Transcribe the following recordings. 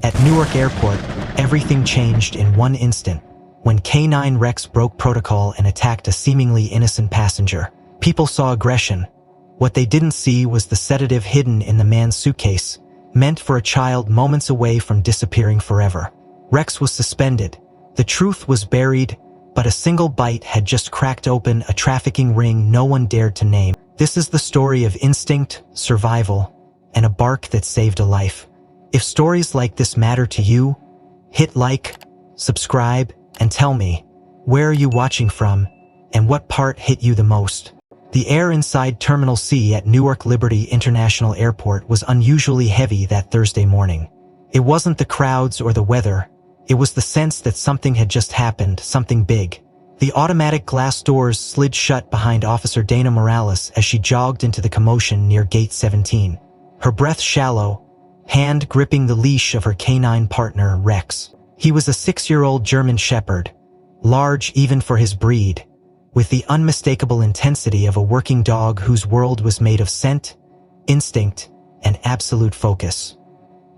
At Newark Airport, everything changed in one instant. When K9 Rex broke protocol and attacked a seemingly innocent passenger, people saw aggression. What they didn't see was the sedative hidden in the man's suitcase, meant for a child moments away from disappearing forever. Rex was suspended. The truth was buried, but a single bite had just cracked open a trafficking ring no one dared to name. This is the story of instinct, survival, and a bark that saved a life. If stories like this matter to you, hit like, subscribe, and tell me, where are you watching from, and what part hit you the most? The air inside Terminal C at Newark Liberty International Airport was unusually heavy that Thursday morning. It wasn't the crowds or the weather. It was the sense that something had just happened, something big. The automatic glass doors slid shut behind Officer Dana Morales as she jogged into the commotion near Gate 17. Her breath shallow, hand gripping the leash of her canine partner, Rex. He was a 6-year-old German Shepherd, large even for his breed, with the unmistakable intensity of a working dog whose world was made of scent, instinct, and absolute focus.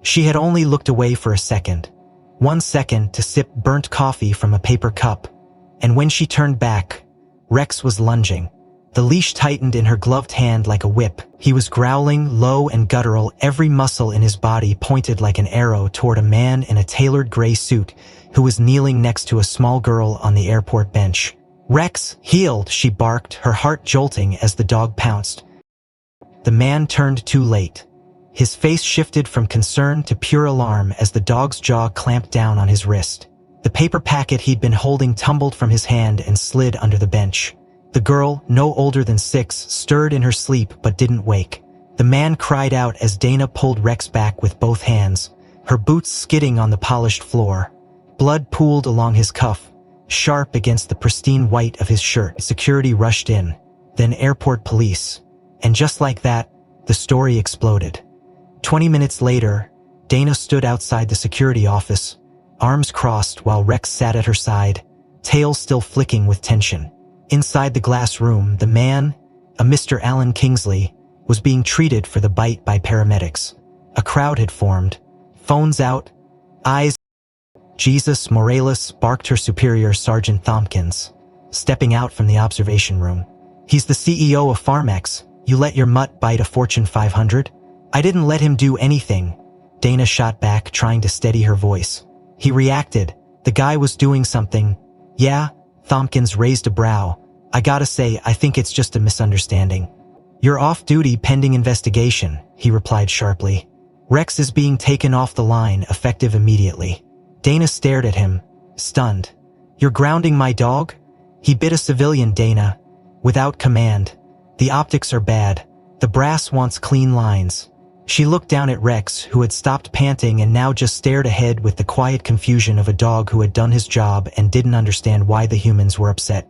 She had only looked away for a second, 1 second to sip burnt coffee from a paper cup, and when she turned back, Rex was lunging. The leash tightened in her gloved hand like a whip. He was growling, low and guttural, every muscle in his body pointed like an arrow toward a man in a tailored gray suit who was kneeling next to a small girl on the airport bench. "Rex, healed," she barked, her heart jolting as the dog pounced. The man turned too late. His face shifted from concern to pure alarm as the dog's jaw clamped down on his wrist. The paper packet he'd been holding tumbled from his hand and slid under the bench. The girl, no older than 6, stirred in her sleep but didn't wake. The man cried out as Dana pulled Rex back with both hands, her boots skidding on the polished floor. Blood pooled along his cuff, sharp against the pristine white of his shirt. Security rushed in, then airport police. And just like that, the story exploded. 20 minutes later, Dana stood outside the security office, arms crossed while Rex sat at her side, tail still flicking with tension. Inside the glass room, the man, a Mr. Alan Kingsley, was being treated for the bite by paramedics. A crowd had formed. Phones out, eyes. "Jesus Morales," barked her superior, Sergeant Thompkins, stepping out from the observation room. "He's the CEO of Pharmax. You let your mutt bite a Fortune 500? "I didn't let him do anything," Dana shot back, trying to steady her voice. "He reacted. The guy was doing something." "Yeah," Thompkins raised a brow. "I gotta say, I think it's just a misunderstanding." "You're off duty pending investigation," he replied sharply. "Rex is being taken off the line, effective immediately." Dana stared at him, stunned. "You're grounding my dog?" "He bit a civilian, Dana." Without command. "The optics are bad. The brass wants clean lines." She looked down at Rex, who had stopped panting and now just stared ahead with the quiet confusion of a dog who had done his job and didn't understand why the humans were upset.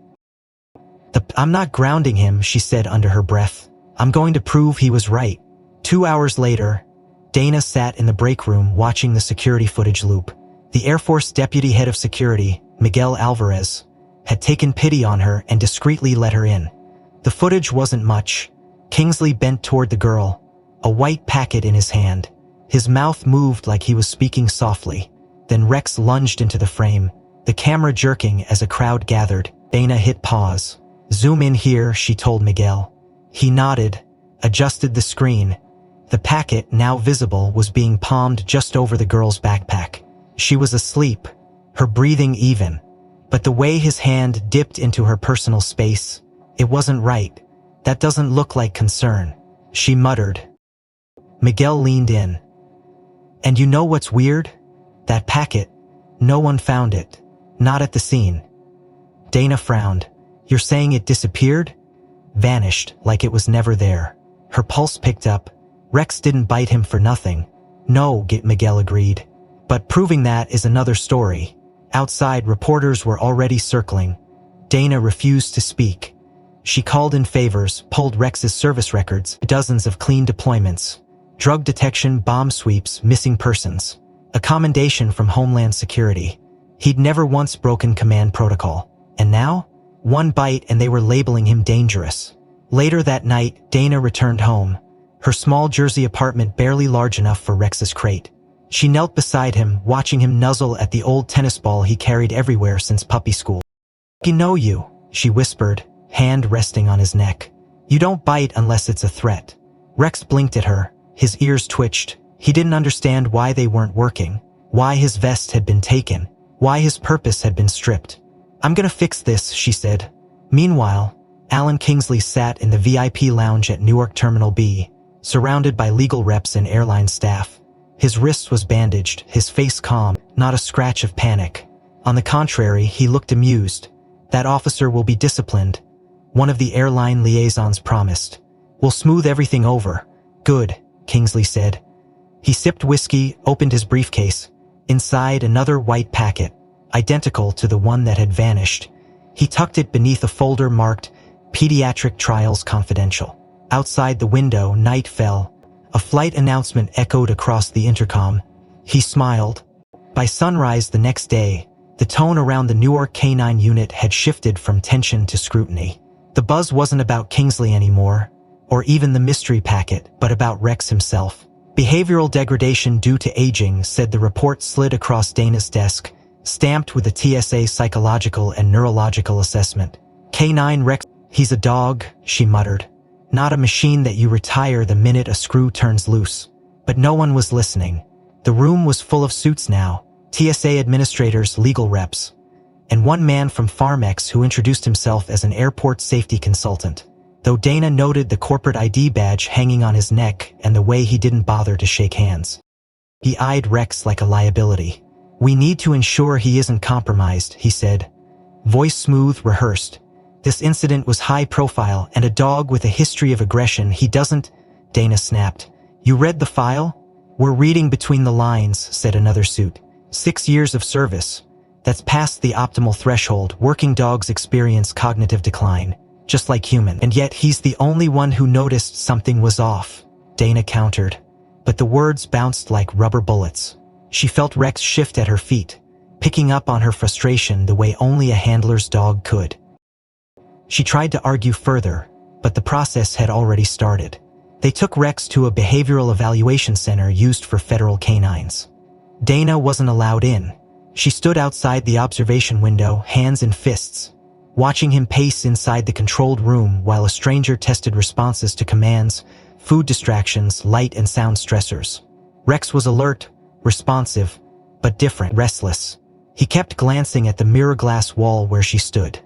"I'm not grounding him," she said under her breath. "I'm going to prove he was right." 2 hours later, Dana sat in the break room watching the security footage loop. The Air Force Deputy Head of Security, Miguel Alvarez, had taken pity on her and discreetly let her in. The footage wasn't much. Kingsley bent toward the girl, a white packet in his hand. His mouth moved like he was speaking softly. Then Rex lunged into the frame, the camera jerking as a crowd gathered. Dana hit pause. "Zoom in here," she told Miguel. He nodded, adjusted the screen. The packet, now visible, was being palmed just over the girl's backpack. She was asleep, her breathing even. But the way his hand dipped into her personal space, it wasn't right. "That doesn't look like concern," she muttered. Miguel leaned in. "And you know what's weird? That packet, no one found it. Not at the scene." Dana frowned. "You're saying it disappeared?" "Vanished, like it was never there." Her pulse picked up. "Rex didn't bite him for nothing." "No," Miguel agreed. "But proving that is another story." Outside, reporters were already circling. Dana refused to speak. She called in favors, pulled Rex's service records, dozens of clean deployments, drug detection, bomb sweeps, missing persons. A commendation from Homeland Security. He'd never once broken command protocol. And now? One bite and they were labeling him dangerous. Later that night, Dana returned home, her small Jersey apartment barely large enough for Rex's crate. She knelt beside him, watching him nuzzle at the old tennis ball he carried everywhere since puppy school. "I know you," she whispered, hand resting on his neck. "You don't bite unless it's a threat." Rex blinked at her, his ears twitched. He didn't understand why they weren't working, why his vest had been taken, why his purpose had been stripped. "I'm gonna fix this," she said. Meanwhile, Alan Kingsley sat in the VIP lounge at Newark Terminal B, surrounded by legal reps and airline staff. His wrist was bandaged, his face calm, not a scratch of panic. On the contrary, he looked amused. "That officer will be disciplined," one of the airline liaisons promised. "We'll smooth everything over." "Good," Kingsley said. He sipped whiskey, opened his briefcase. Inside, another white packet, identical to the one that had vanished. He tucked it beneath a folder marked Pediatric Trials Confidential. Outside the window, night fell. A flight announcement echoed across the intercom. He smiled. By sunrise the next day, the tone around the Newark K-9 unit had shifted from tension to scrutiny. The buzz wasn't about Kingsley anymore, or even the mystery packet, but about Rex himself. "Behavioral degradation due to aging," said the report slid across Dana's desk, stamped with a TSA psychological and neurological assessment. "K-9 Rex, he's a dog," she muttered. "Not a machine that you retire the minute a screw turns loose." But no one was listening. The room was full of suits now, TSA administrators, legal reps, and one man from Pharmex who introduced himself as an airport safety consultant. Though Dana noted the corporate ID badge hanging on his neck and the way he didn't bother to shake hands. He eyed Rex like a liability. "We need to ensure he isn't compromised," he said. Voice smooth, rehearsed. "This incident was high profile, and a dog with a history of aggression, he doesn't—" Dana snapped. "You read the file?" "We're reading between the lines," said another suit. 6 years of service. That's past the optimal threshold. Working dogs experience cognitive decline, just like human. And yet he's the only one who noticed something was off," Dana countered. But the words bounced like rubber bullets. She felt Rex shift at her feet, picking up on her frustration the way only a handler's dog could. She tried to argue further, but the process had already started. They took Rex to a behavioral evaluation center used for federal canines. Dana wasn't allowed in. She stood outside the observation window, hands in fists, watching him pace inside the controlled room while a stranger tested responses to commands, food distractions, light and sound stressors. Rex was alert, responsive, but different, restless. He kept glancing at the mirror glass wall where she stood.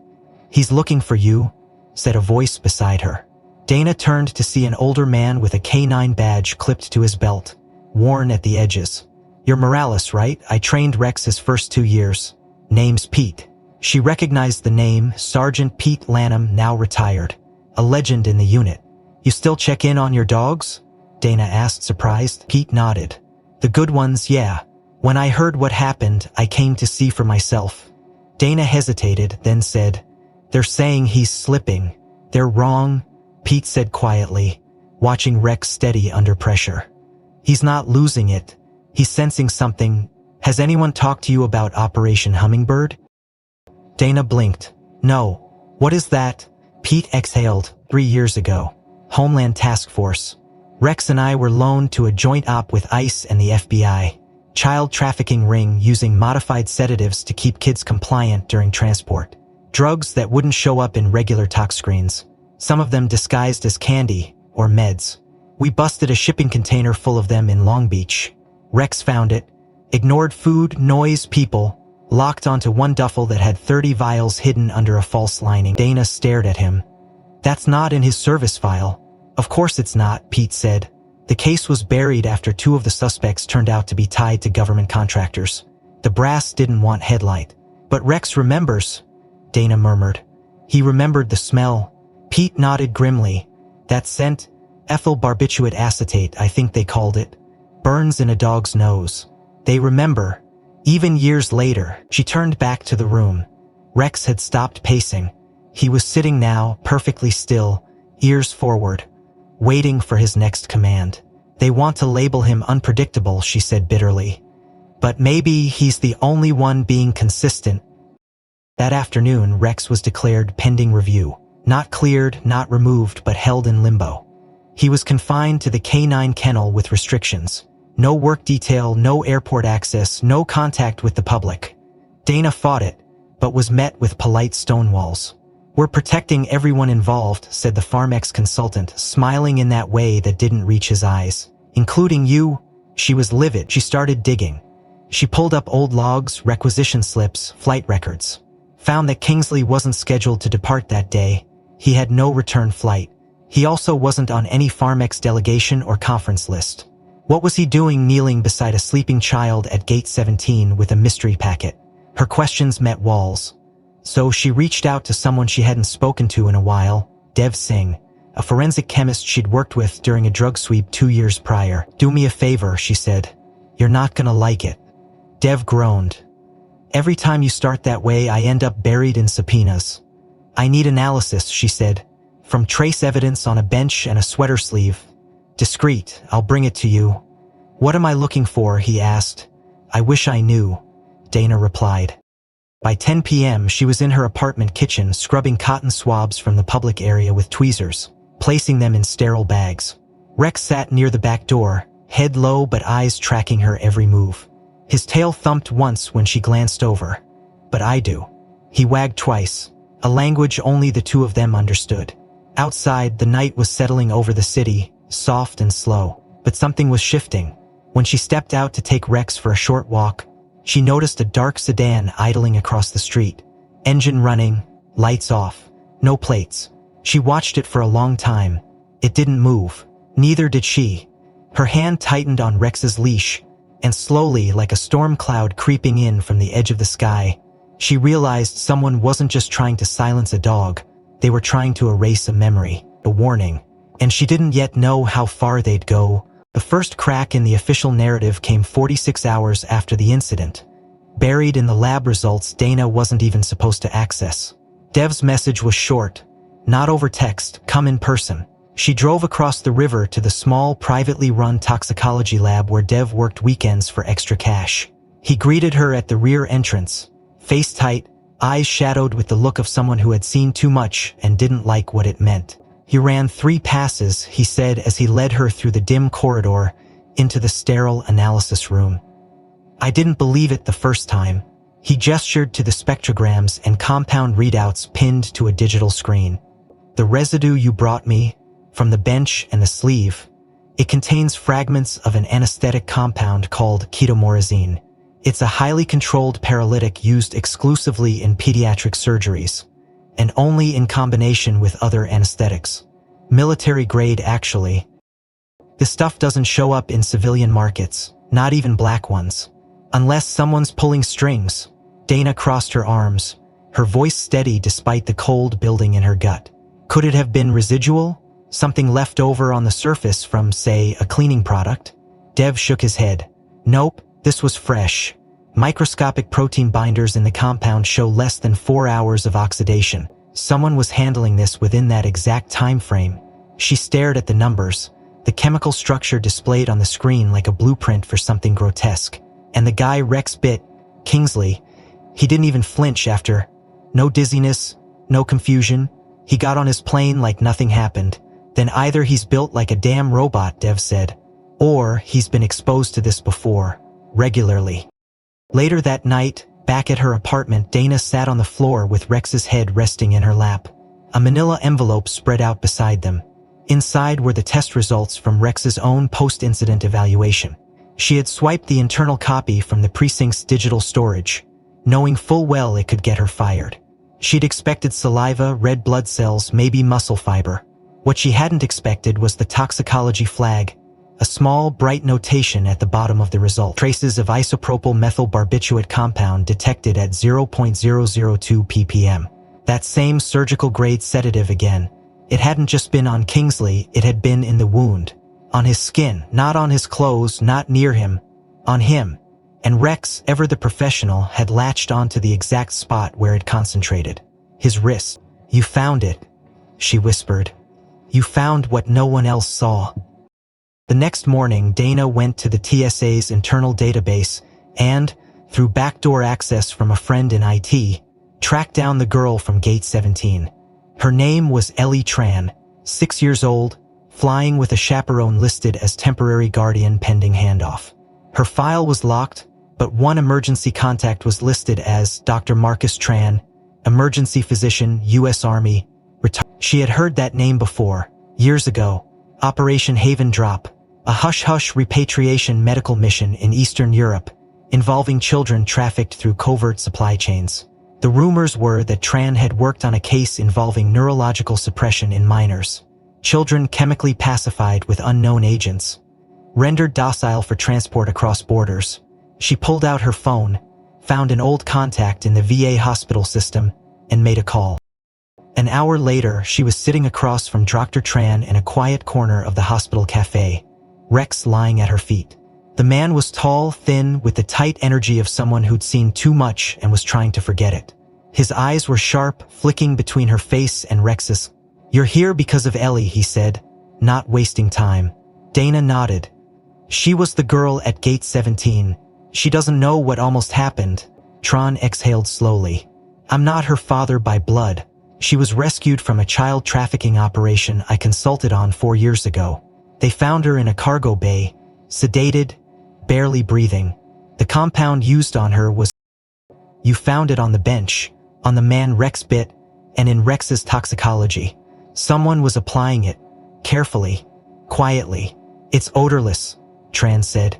"He's looking for you," said a voice beside her. Dana turned to see an older man with a K-9 badge clipped to his belt, worn at the edges. "You're Morales, right? I trained Rex his first 2 years. Name's Pete." She recognized the name, Sergeant Pete Lanham, now retired, a legend in the unit. "You still check in on your dogs?" Dana asked, surprised. Pete nodded. "The good ones, yeah. When I heard what happened, I came to see for myself." Dana hesitated, then said, "They're saying he's slipping." "They're wrong," Pete said quietly, watching Rex steady under pressure. "He's not losing it. He's sensing something. Has anyone talked to you about Operation Hummingbird?" Dana blinked. "No. What is that?" Pete exhaled. 3 years ago. Homeland Task Force. Rex and I were loaned to a joint op with ICE and the FBI. Child trafficking ring using modified sedatives to keep kids compliant during transport. Drugs that wouldn't show up in regular tox screens. Some of them disguised as candy or meds. We busted a shipping container full of them in Long Beach. Rex found it, ignored food, noise, people, locked onto one duffel that had 30 vials hidden under a false lining. Dana stared at him. "That's not in his service file." "Of course it's not," Pete said. "The case was buried after 2 of the suspects turned out to be tied to government contractors. The brass didn't want headlight." "But Rex remembers," Dana murmured. "He remembered the smell." Pete nodded grimly. "That scent, ethyl barbiturate acetate, I think they called it. Burns in a dog's nose. They remember. Even years later." She turned back to the room. Rex had stopped pacing. He was sitting now, perfectly still, ears forward, waiting for his next command. "They want to label him unpredictable," she said bitterly. "But maybe he's the only one being consistent." That afternoon, Rex was declared pending review. Not cleared, not removed, but held in limbo. He was confined to the K-9 kennel with restrictions. No work detail, no airport access, no contact with the public. Dana fought it, but was met with polite stonewalls. "We're protecting everyone involved," said the Pharmex consultant, smiling in that way that didn't reach his eyes. "Including you." She was livid. She started digging. She pulled up old logs, requisition slips, flight records. Found that Kingsley wasn't scheduled to depart that day. He had no return flight. He also wasn't on any Pharmex delegation or conference list. What was he doing kneeling beside a sleeping child at Gate 17 with a mystery packet? Her questions met walls. So she reached out to someone she hadn't spoken to in a while, Dev Singh, a forensic chemist she'd worked with during a drug sweep 2 years prior. "Do me a favor," she said. "You're not gonna like it." Dev groaned. "Every time you start that way, I end up buried in subpoenas." "I need analysis," she said. "From trace evidence on a bench and a sweater sleeve. Discreet, I'll bring it to you." "What am I looking for?" he asked. "I wish I knew," Dana replied. By 10 p.m., she was in her apartment kitchen scrubbing cotton swabs from the public area with tweezers, placing them in sterile bags. Rex sat near the back door, head low but eyes tracking her every move. His tail thumped once when she glanced over. "But I do." He wagged twice, a language only the two of them understood. Outside, the night was settling over the city, soft and slow, but something was shifting. When she stepped out to take Rex for a short walk, she noticed a dark sedan idling across the street. Engine running, lights off, no plates. She watched it for a long time. It didn't move. Neither did she. Her hand tightened on Rex's leash, and slowly, like a storm cloud creeping in from the edge of the sky, she realized someone wasn't just trying to silence a dog, they were trying to erase a memory, a warning. And she didn't yet know how far they'd go. The first crack in the official narrative came 46 hours after the incident, buried in the lab results Dana wasn't even supposed to access. Dev's message was short. "Not over text, come in person." She drove across the river to the small, privately run toxicology lab where Dev worked weekends for extra cash. He greeted her at the rear entrance, face tight, eyes shadowed with the look of someone who had seen too much and didn't like what it meant. He ran 3 passes, he said as he led her through the dim corridor into the sterile analysis room. "I didn't believe it the first time." He gestured to the spectrograms and compound readouts pinned to a digital screen. "The residue you brought me, from the bench and the sleeve, it contains fragments of an anesthetic compound called ketomorazine. It's a highly controlled paralytic used exclusively in pediatric surgeries, and only in combination with other anesthetics. Military grade, actually. The stuff doesn't show up in civilian markets, not even black ones. Unless someone's pulling strings." Dana crossed her arms, her voice steady despite the cold building in her gut. "Could it have been residual? Something left over on the surface from, say, a cleaning product?" Dev shook his head. "Nope, this was fresh. Microscopic protein binders in the compound show less than 4 hours of oxidation. Someone was handling this within that exact time frame." She stared at the numbers, the chemical structure displayed on the screen like a blueprint for something grotesque. And the guy Rex bit, Kingsley, he didn't even flinch after. No dizziness, no confusion. He got on his plane like nothing happened. "Then either he's built like a damn robot," Dev said, "or he's been exposed to this before, regularly." Later that night, back at her apartment, Dana sat on the floor with Rex's head resting in her lap. A manila envelope spread out beside them. Inside were the test results from Rex's own post-incident evaluation. She had swiped the internal copy from the precinct's digital storage, knowing full well it could get her fired. She'd expected saliva, red blood cells, maybe muscle fiber. What she hadn't expected was the toxicology flag, a small, bright notation at the bottom of the result. "Traces of isopropyl methyl barbiturate compound detected at 0.002 ppm. That same surgical-grade sedative again. It hadn't just been on Kingsley, it had been in the wound. On his skin, not on his clothes, not near him. On him. And Rex, ever the professional, had latched onto the exact spot where it concentrated. His wrist. "You found it," she whispered. "You found what no one else saw." The next morning, Dana went to the TSA's internal database and, through backdoor access from a friend in IT, tracked down the girl from Gate 17. Her name was Ellie Tran, 6 years old, flying with a chaperone listed as temporary guardian pending handoff. Her file was locked, but one emergency contact was listed as Dr. Marcus Tran, emergency physician, U.S. Army, retired. She had heard that name before, years ago. Operation Haven Drop, a hush-hush repatriation medical mission in Eastern Europe, involving children trafficked through covert supply chains. The rumors were that Tran had worked on a case involving neurological suppression in minors, children chemically pacified with unknown agents, rendered docile for transport across borders. She pulled out her phone, found an old contact in the VA hospital system, and made a call. An hour later, she was sitting across from Dr. Tran in a quiet corner of the hospital cafe, Rex lying at her feet. The man was tall, thin, with the tight energy of someone who'd seen too much and was trying to forget it. His eyes were sharp, flicking between her face and Rex's. "You're here because of Ellie," he said, not wasting time. Dana nodded. "She was the girl at gate 17. She doesn't know what almost happened." Tran exhaled slowly. "I'm not her father by blood. She was rescued from a child trafficking operation I consulted on 4 years ago. They found her in a cargo bay, sedated, barely breathing. The compound used on her was..." "You found it on the bench, on the man Rex bit, and in Rex's toxicology. Someone was applying it, carefully, quietly. It's odorless," Tran said.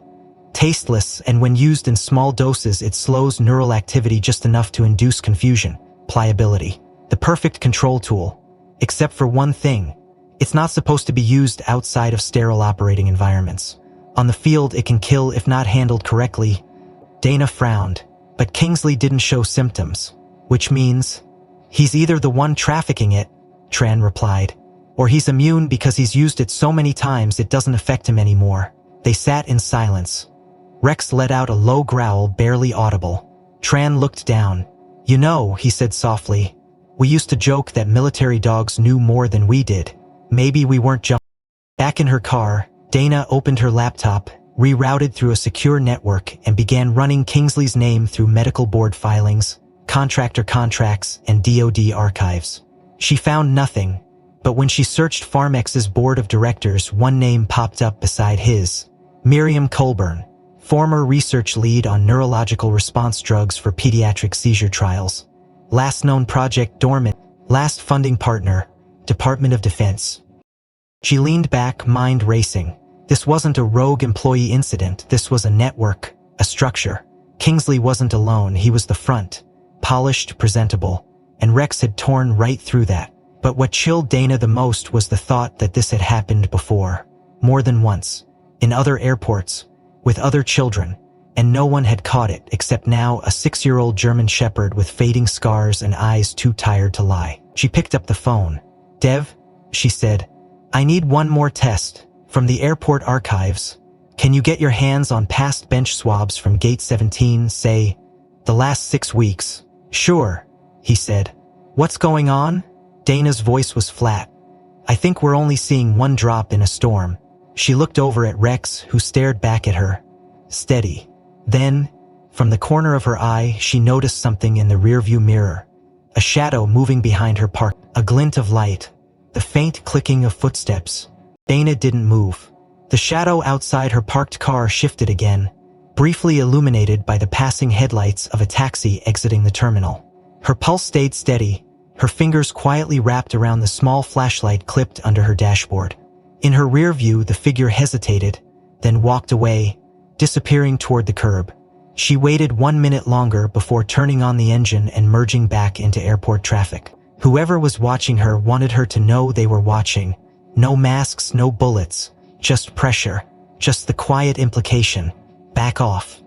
"Tasteless, and when used in small doses it slows neural activity just enough to induce confusion, pliability. The perfect control tool. Except for one thing. It's not supposed to be used outside of sterile operating environments. On the field it can kill if not handled correctly." Dana frowned, but Kingsley didn't show symptoms. "Which means, he's either the one trafficking it," Tran replied, "or he's immune because he's used it so many times it doesn't affect him anymore." They sat in silence. Rex let out a low growl barely audible. Tran looked down. "You know," he said softly, "we used to joke that military dogs knew more than we did. Maybe we weren't just..." Back in her car, Dana opened her laptop, rerouted through a secure network, and began running Kingsley's name through medical board filings, contractor contracts, and DoD archives. She found nothing, but when she searched Pharmex's board of directors, one name popped up beside his. Miriam Colburn, former research lead on neurological response drugs for pediatric seizure trials. Last known project dormant, last funding partner, Department of Defense. She leaned back, mind racing. This wasn't a rogue employee incident, this was a network, a structure. Kingsley wasn't alone, he was the front, polished, presentable, and Rex had torn right through that. But what chilled Dana the most was the thought that this had happened before. More than once. In other airports. With other children. And no one had caught it, except now a 6-year-old German shepherd with fading scars and eyes too tired to lie. She picked up the phone. "Dev," she said, "I need one more test. From the airport archives. Can you get your hands on past bench swabs from gate 17, say, the last 6 weeks?" "Sure," he said. "What's going on?" Dana's voice was flat. "I think we're only seeing one drop in a storm." She looked over at Rex, who stared back at her. Steady. Then, from the corner of her eye, she noticed something in the rearview mirror. A shadow moving behind her parked, a glint of light, the faint clicking of footsteps. Dana didn't move. The shadow outside her parked car shifted again, briefly illuminated by the passing headlights of a taxi exiting the terminal. Her pulse stayed steady, her fingers quietly wrapped around the small flashlight clipped under her dashboard. In her rear view, the figure hesitated, then walked away, disappearing toward the curb. She waited 1 minute longer before turning on the engine and merging back into airport traffic. Whoever was watching her wanted her to know they were watching. No masks, no bullets, just pressure, just the quiet implication. Back off.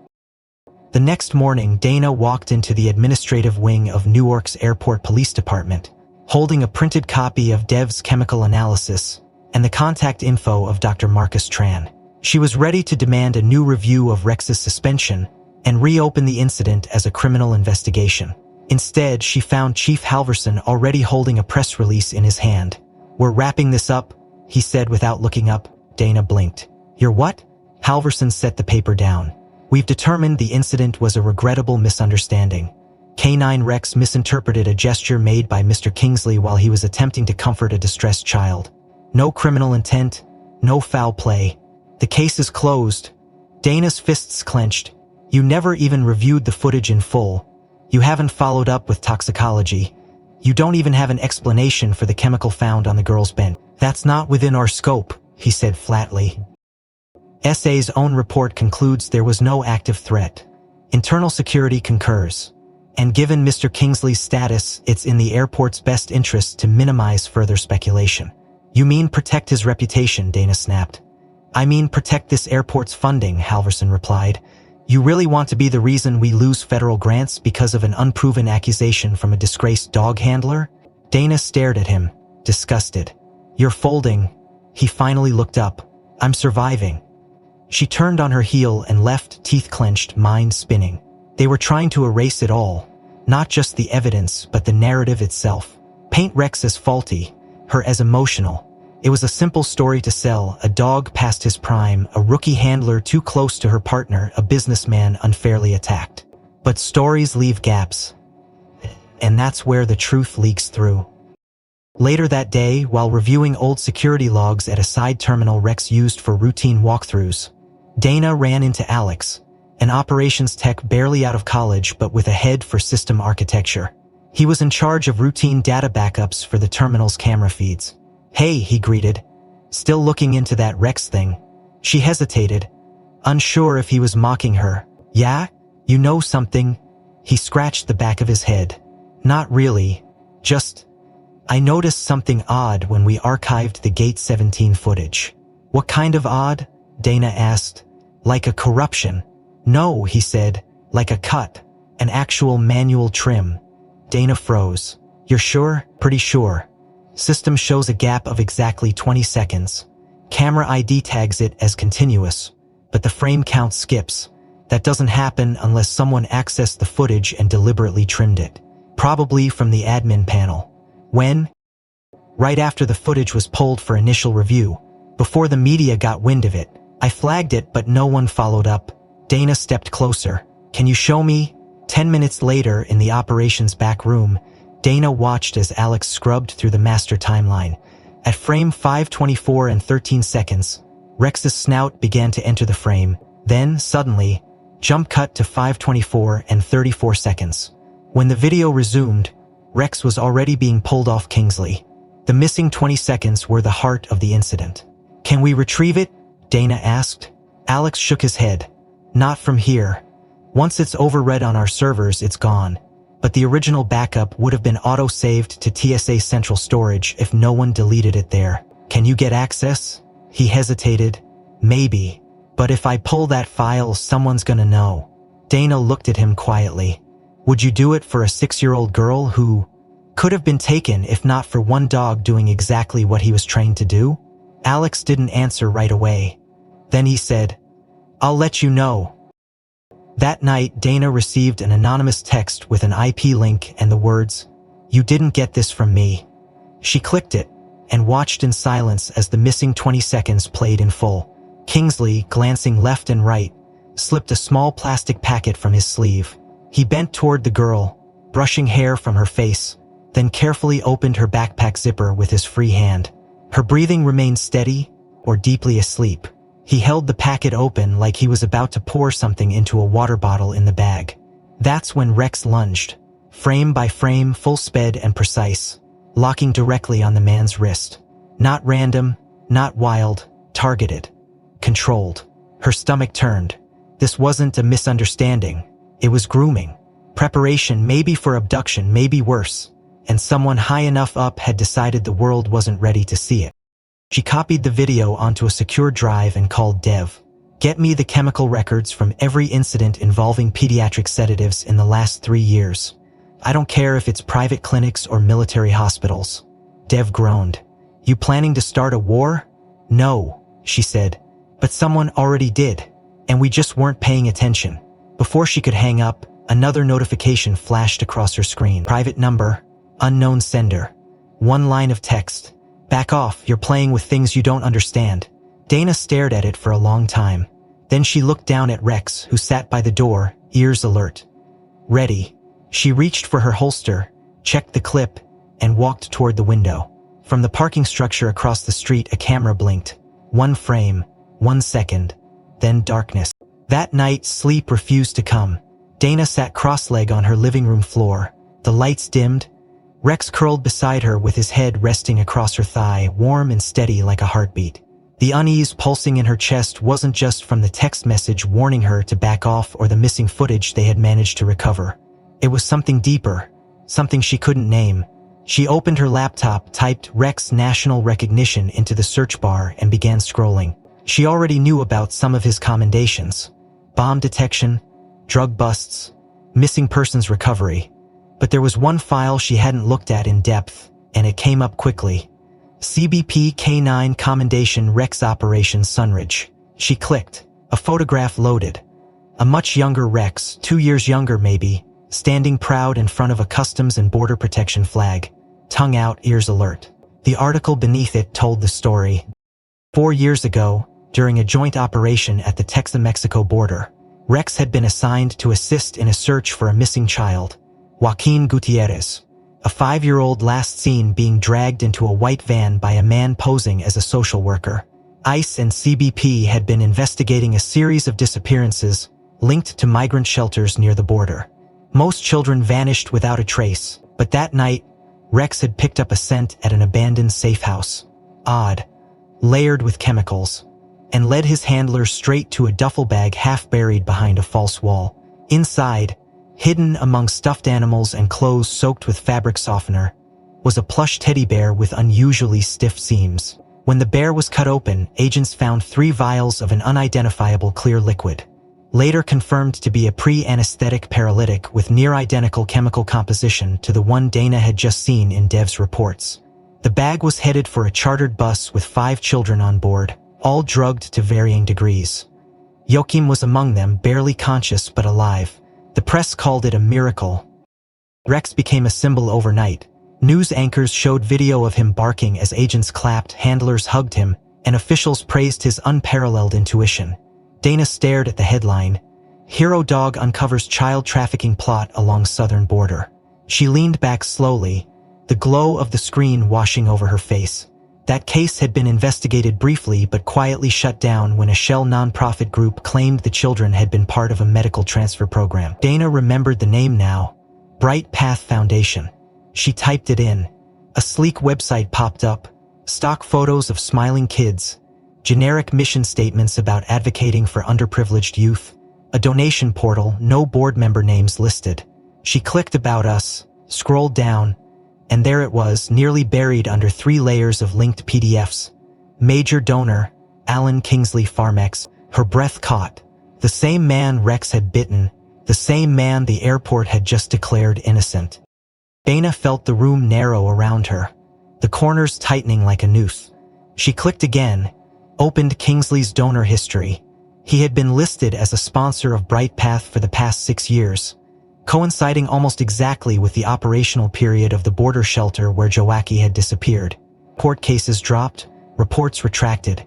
The next morning, Dana walked into the administrative wing of Newark's Airport Police Department, holding a printed copy of Dev's chemical analysis and the contact info of Dr. Marcus Tran. She was ready to demand a new review of Rex's suspension and reopen the incident as a criminal investigation. Instead, she found Chief Halverson already holding a press release in his hand. "We're wrapping this up," he said without looking up. Dana blinked. "You're what?" Halverson set the paper down. "We've determined the incident was a regrettable misunderstanding. K9 Rex misinterpreted a gesture made by Mr. Kingsley while he was attempting to comfort a distressed child. No criminal intent, no foul play. The case is closed. Dana's fists clenched. You never even reviewed the footage in full. You haven't followed up with toxicology. You don't even have an explanation for the chemical found on the girl's bed. That's not within our scope, he said flatly. SA's own report concludes there was no active threat. Internal security concurs. And given Mr. Kingsley's status, it's in the airport's best interest to minimize further speculation. You mean protect his reputation, Dana snapped. I mean protect this airport's funding, Halverson replied. You really want to be the reason we lose federal grants because of an unproven accusation from a disgraced dog handler? Dana stared at him, disgusted. You're folding. He finally looked up. I'm surviving. She turned on her heel and left, teeth clenched, mind spinning. They were trying to erase it all. Not just the evidence, but the narrative itself. Paint Rex as faulty, her as emotional. It was a simple story to sell, a dog past his prime, a rookie handler too close to her partner, a businessman unfairly attacked. But stories leave gaps. And that's where the truth leaks through. Later that day, while reviewing old security logs at a side terminal Rex used for routine walkthroughs, Dana ran into Alex, an operations tech barely out of college but with a head for system architecture. He was in charge of routine data backups for the terminal's camera feeds. Hey, he greeted, still looking into that Rex thing. She hesitated, unsure if he was mocking her. Yeah? You know something? He scratched the back of his head. Not really. Just, I noticed something odd when we archived the Gate 17 footage. What kind of odd? Dana asked. Like a corruption. No, he said, like a cut, an actual manual trim. Dana froze. You're sure? Pretty sure. System shows a gap of exactly 20 seconds. Camera ID tags it as continuous, but the frame count skips. That doesn't happen unless someone accessed the footage and deliberately trimmed it. Probably from the admin panel. When? Right after the footage was pulled for initial review, before the media got wind of it. I flagged it, but no one followed up. Dana stepped closer. Can you show me? 10 minutes later, in the operations back room, Dana watched as Alex scrubbed through the master timeline. At frame 5:24 and 13 seconds, Rex's snout began to enter the frame. Then, suddenly, jump cut to 5:24 and 34 seconds. When the video resumed, Rex was already being pulled off Kingsley. The missing 20 seconds were the heart of the incident. Can we retrieve it? Dana asked. Alex shook his head. Not from here. Once it's overread on our servers, it's gone. But the original backup would have been auto-saved to TSA Central Storage if no one deleted it there. Can you get access? He hesitated. Maybe. But if I pull that file, someone's gonna know. Dana looked at him quietly. Would you do it for a 6-year-old girl who could have been taken if not for one dog doing exactly what he was trained to do? Alex didn't answer right away. Then he said, I'll let you know. That night, Dana received an anonymous text with an IP link and the words, You didn't get this from me. She clicked it and watched in silence as the missing 20 seconds played in full. Kingsley, glancing left and right, slipped a small plastic packet from his sleeve. He bent toward the girl, brushing hair from her face, then carefully opened her backpack zipper with his free hand. Her breathing remained steady or deeply asleep. He held the packet open like he was about to pour something into a water bottle in the bag. That's when Rex lunged, frame by frame, full sped and precise, locking directly on the man's wrist. Not random, not wild, targeted, controlled. Her stomach turned. This wasn't a misunderstanding. It was grooming. Preparation, maybe for abduction, maybe worse. And someone high enough up had decided the world wasn't ready to see it. She copied the video onto a secure drive and called Dev. Get me the chemical records from every incident involving pediatric sedatives in the last 3 years. I don't care if it's private clinics or military hospitals. Dev groaned. You planning to start a war? No, she said. But someone already did, and we just weren't paying attention. Before she could hang up, another notification flashed across her screen. Private number, unknown sender. One line of text. Back off, you're playing with things you don't understand. Dana stared at it for a long time. Then she looked down at Rex, who sat by the door, ears alert. Ready. She reached for her holster, checked the clip, and walked toward the window. From the parking structure across the street, a camera blinked. 1 frame, 1 second, then darkness. That night, sleep refused to come. Dana sat cross-legged on her living room floor. The lights dimmed. Rex curled beside her with his head resting across her thigh, warm and steady like a heartbeat. The unease pulsing in her chest wasn't just from the text message warning her to back off or the missing footage they had managed to recover. It was something deeper, something she couldn't name. She opened her laptop, typed Rex National Recognition into the search bar, and began scrolling. She already knew about some of his commendations: bomb detection, drug busts, missing persons recovery. But there was one file she hadn't looked at in depth, and it came up quickly. CBP K9 Commendation Rex Operation Sunridge. She clicked. A photograph loaded. A much younger Rex, 2 years younger maybe, standing proud in front of a Customs and Border Protection flag. Tongue out, ears alert. The article beneath it told the story. 4 years ago, during a joint operation at the Texas-Mexico border, Rex had been assigned to assist in a search for a missing child, Joaquin Gutierrez, a 5-year-old last seen being dragged into a white van by a man posing as a social worker. ICE and CBP had been investigating a series of disappearances linked to migrant shelters near the border. Most children vanished without a trace, but that night, Rex had picked up a scent at an abandoned safe house. Odd, layered with chemicals, and led his handler straight to a duffel bag half buried behind a false wall. Inside, hidden among stuffed animals and clothes soaked with fabric softener, was a plush teddy bear with unusually stiff seams. When the bear was cut open, agents found 3 vials of an unidentifiable clear liquid, later confirmed to be a pre-anesthetic paralytic with near-identical chemical composition to the one Dana had just seen in Dev's reports. The bag was headed for a chartered bus with 5 children on board, all drugged to varying degrees. Joachim was among them, barely conscious but alive. The press called it a miracle. Rex became a symbol overnight. News anchors showed video of him barking as agents clapped, handlers hugged him, and officials praised his unparalleled intuition. Dana stared at the headline, "Hero Dog Uncovers Child Trafficking Plot Along Southern Border." She leaned back slowly, the glow of the screen washing over her face. That case had been investigated briefly but quietly shut down when a shell nonprofit group claimed the children had been part of a medical transfer program. Dana remembered the name now, Bright Path Foundation. She typed it in. A sleek website popped up, stock photos of smiling kids, generic mission statements about advocating for underprivileged youth, a donation portal, no board member names listed. She clicked About Us, scrolled down, and there it was, nearly buried under 3 layers of linked PDFs. Major donor, Alan Kingsley Farmex. Her breath caught. The same man Rex had bitten, the same man the airport had just declared innocent. Dana felt the room narrow around her, the corners tightening like a noose. She clicked again, opened Kingsley's donor history. He had been listed as a sponsor of Bright Path for the past 6 years, coinciding almost exactly with the operational period of the border shelter where Joaquin had disappeared. Court cases dropped, reports retracted.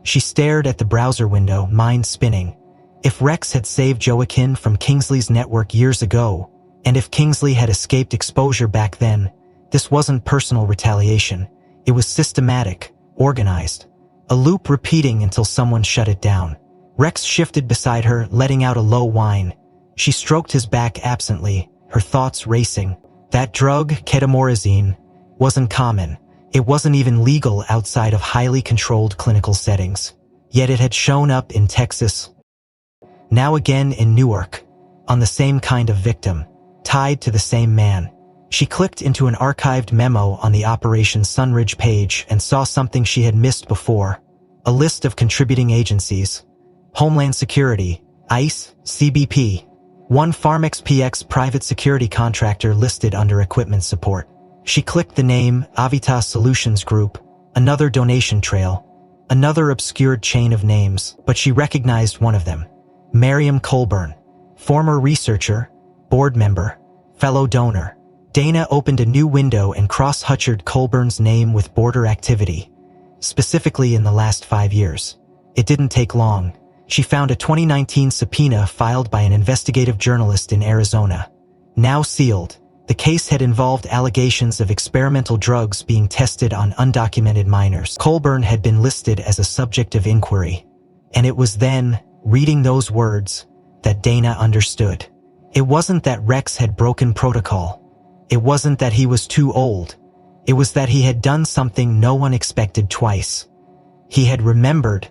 She stared at the browser window, mind spinning. If Rex had saved Joaquin from Kingsley's network years ago, and if Kingsley had escaped exposure back then, this wasn't personal retaliation. It was systematic, organized. A loop repeating until someone shut it down. Rex shifted beside her, letting out a low whine. She stroked his back absently, her thoughts racing. That drug, ketamorphine, wasn't common. It wasn't even legal outside of highly controlled clinical settings. Yet it had shown up in Texas, now again in Newark, on the same kind of victim, tied to the same man. She clicked into an archived memo on the Operation Sunridge page and saw something she had missed before. A list of contributing agencies: Homeland Security, ICE, CBP. One Farmex PX private security contractor listed under equipment support. She clicked the name, Avitas Solutions Group, another donation trail, another obscured chain of names, but she recognized one of them. Miriam Colburn, former researcher, board member, fellow donor. Dana opened a new window and cross-hatched Colburn's name with border activity, specifically in the last 5 years. It didn't take long. She found a 2019 subpoena filed by an investigative journalist in Arizona. Now sealed, The case had involved allegations of experimental drugs being tested on undocumented minors. Colburn had been listed as a subject of inquiry. And it was then, reading those words, that Dana understood. It wasn't that Rex had broken protocol. It wasn't that he was too old. It was that he had done something no one expected twice. He had remembered.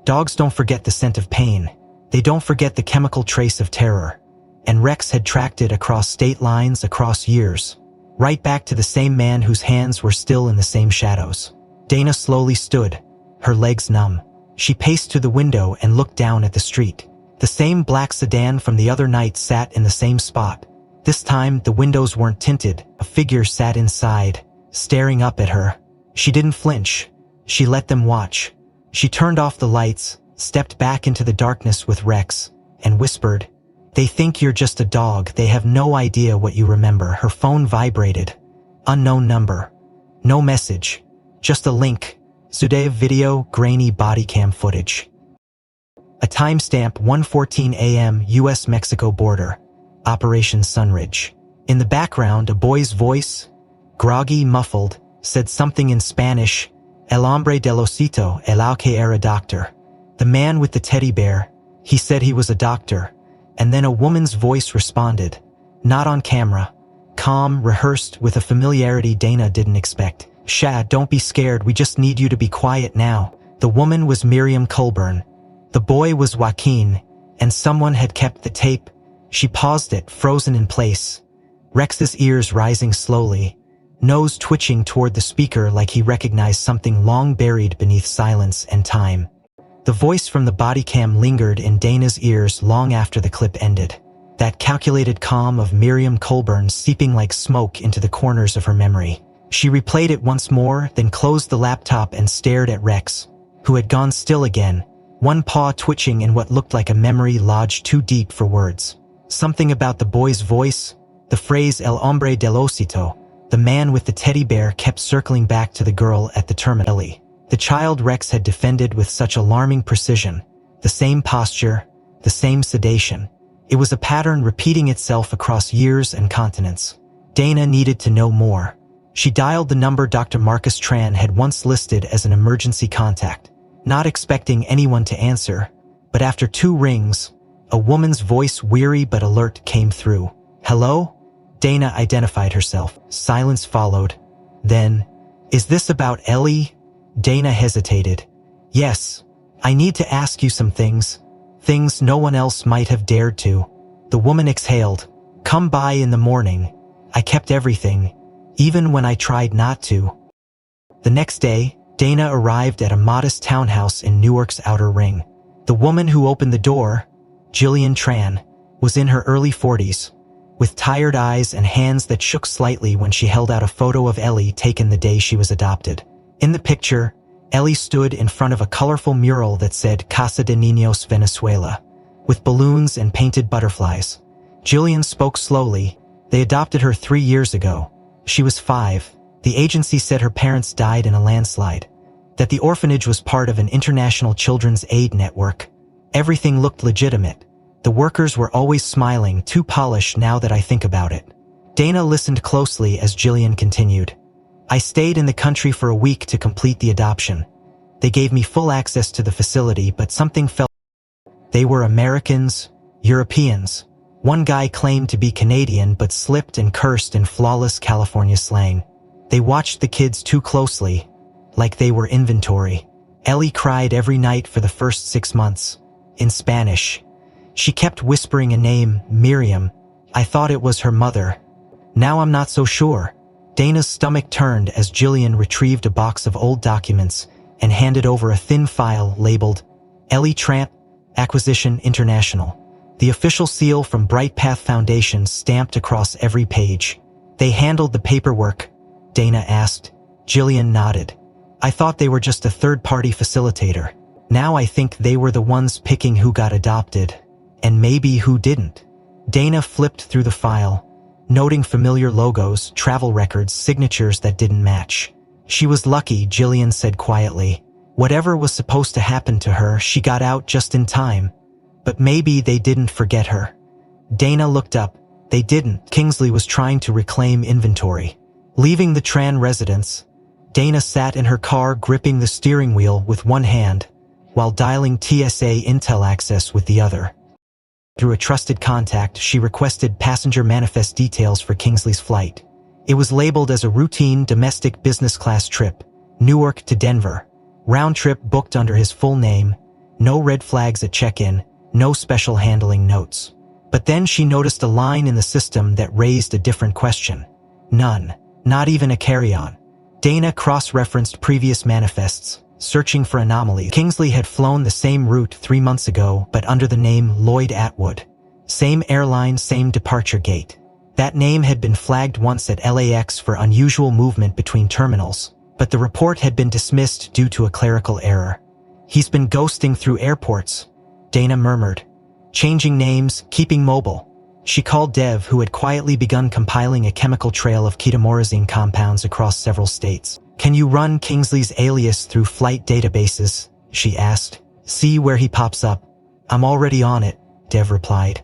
Dogs don't forget the scent of pain. They don't forget the chemical trace of terror. And Rex had tracked it across state lines, across years, right back to the same man whose hands were still in the same shadows. Dana slowly stood, her legs numb. She paced to the window and looked down at the street. The same black sedan from the other night sat in the same spot. This time, the windows weren't tinted. A figure sat inside, staring up at her. She didn't flinch. She let them watch. She turned off the lights, stepped back into the darkness with Rex, and whispered, "They think you're just a dog. They have no idea what you remember." Her phone vibrated. Unknown number. No message. Just a link. Sudev video, grainy body cam footage. A timestamp 1:14 a.m. U.S.-Mexico border. Operation Sunridge. In the background, a boy's voice, groggy, muffled, said something in Spanish. El hombre del osito, el que era doctor. The man with the teddy bear. He said he was a doctor. And then a woman's voice responded. Not on camera. Calm, rehearsed, with a familiarity Dana didn't expect. "Shad, don't be scared. We just need you to be quiet now." The woman was Miriam Colburn. The boy was Joaquin, and someone had kept the tape. She paused it, frozen in place. Rex's ears rising slowly, nose twitching toward the speaker like he recognized something long buried beneath silence and time. The voice from the body cam lingered in Dana's ears long after the clip ended. That calculated calm of Miriam Colburn seeping like smoke into the corners of her memory. She replayed it once more, then closed the laptop and stared at Rex, who had gone still again, one paw twitching in what looked like a memory lodged too deep for words. Something about the boy's voice, the phrase "el hombre del osito," the man with the teddy bear, kept circling back to the girl at the terminal. The child Rex had defended with such alarming precision. The same posture, the same sedation. It was a pattern repeating itself across years and continents. Dana needed to know more. She dialed the number Dr. Marcus Tran had once listed as an emergency contact, not expecting anyone to answer, but after 2 rings, a woman's voice, weary but alert, came through. "Hello?" Dana identified herself. Silence followed. Then, "Is this about Ellie?" Dana hesitated. "Yes. I need to ask you some things. Things no one else might have dared to." The woman exhaled. "Come by in the morning. I kept everything, even when I tried not to." The next day, Dana arrived at a modest townhouse in Newark's Outer Ring. The woman who opened the door, Jillian Tran, was in her early 40s, with tired eyes and hands that shook slightly when she held out a photo of Ellie taken the day she was adopted. In the picture, Ellie stood in front of a colorful mural that said Casa de Niños Venezuela, with balloons and painted butterflies. Jillian spoke slowly. They adopted her 3 years ago. She was 5. The agency said her parents died in a landslide, that the orphanage was part of an international children's aid network. Everything looked legitimate. The workers were always smiling, too polished now that I think about it. Dana listened closely as Jillian continued. "I stayed in the country for a week to complete the adoption. They gave me full access to the facility, but something felt. They were Americans, Europeans. One guy claimed to be Canadian but slipped and cursed in flawless California slang. They watched the kids too closely, like they were inventory. Ellie cried every night for the first 6 months. In Spanish. She kept whispering a name, Miriam. I thought it was her mother. Now I'm not so sure." Dana's stomach turned as Jillian retrieved a box of old documents and handed over a thin file labeled Ellie Tran, Acquisition International. The official seal from Bright Path Foundation stamped across every page. "They handled the paperwork?" Dana asked. Jillian nodded. "I thought they were just a third-party facilitator. Now I think they were the ones picking who got adopted, and maybe who didn't." Dana flipped through the file, noting familiar logos, travel records, signatures that didn't match. "She was lucky," Jillian said quietly. "Whatever was supposed to happen to her, she got out just in time. But maybe they didn't forget her." Dana looked up. They didn't. Kingsley was trying to reclaim inventory. Leaving the Tran residence, Dana sat in her car gripping the steering wheel with one hand, while dialing TSA Intel access with the other. Through a trusted contact, she requested passenger manifest details for Kingsley's flight. It was labeled as a routine domestic business class trip, Newark to Denver. Round trip booked under his full name, no red flags at check-in, no special handling notes. But then she noticed a line in the system that raised a different question. None. Not even a carry-on. Dana cross-referenced previous manifests, searching for anomalies. Kingsley had flown the same route 3 months ago, but under the name Lloyd Atwood. Same airline, same departure gate. That name had been flagged once at LAX for unusual movement between terminals, but the report had been dismissed due to a clerical error. He's been ghosting through airports, Dana murmured. Changing names, keeping mobile. She called Dev, who had quietly begun compiling a chemical trail of ketomorazine compounds across several states. Can you run Kingsley's alias through flight databases? She asked. See where he pops up. I'm already on it, Dev replied.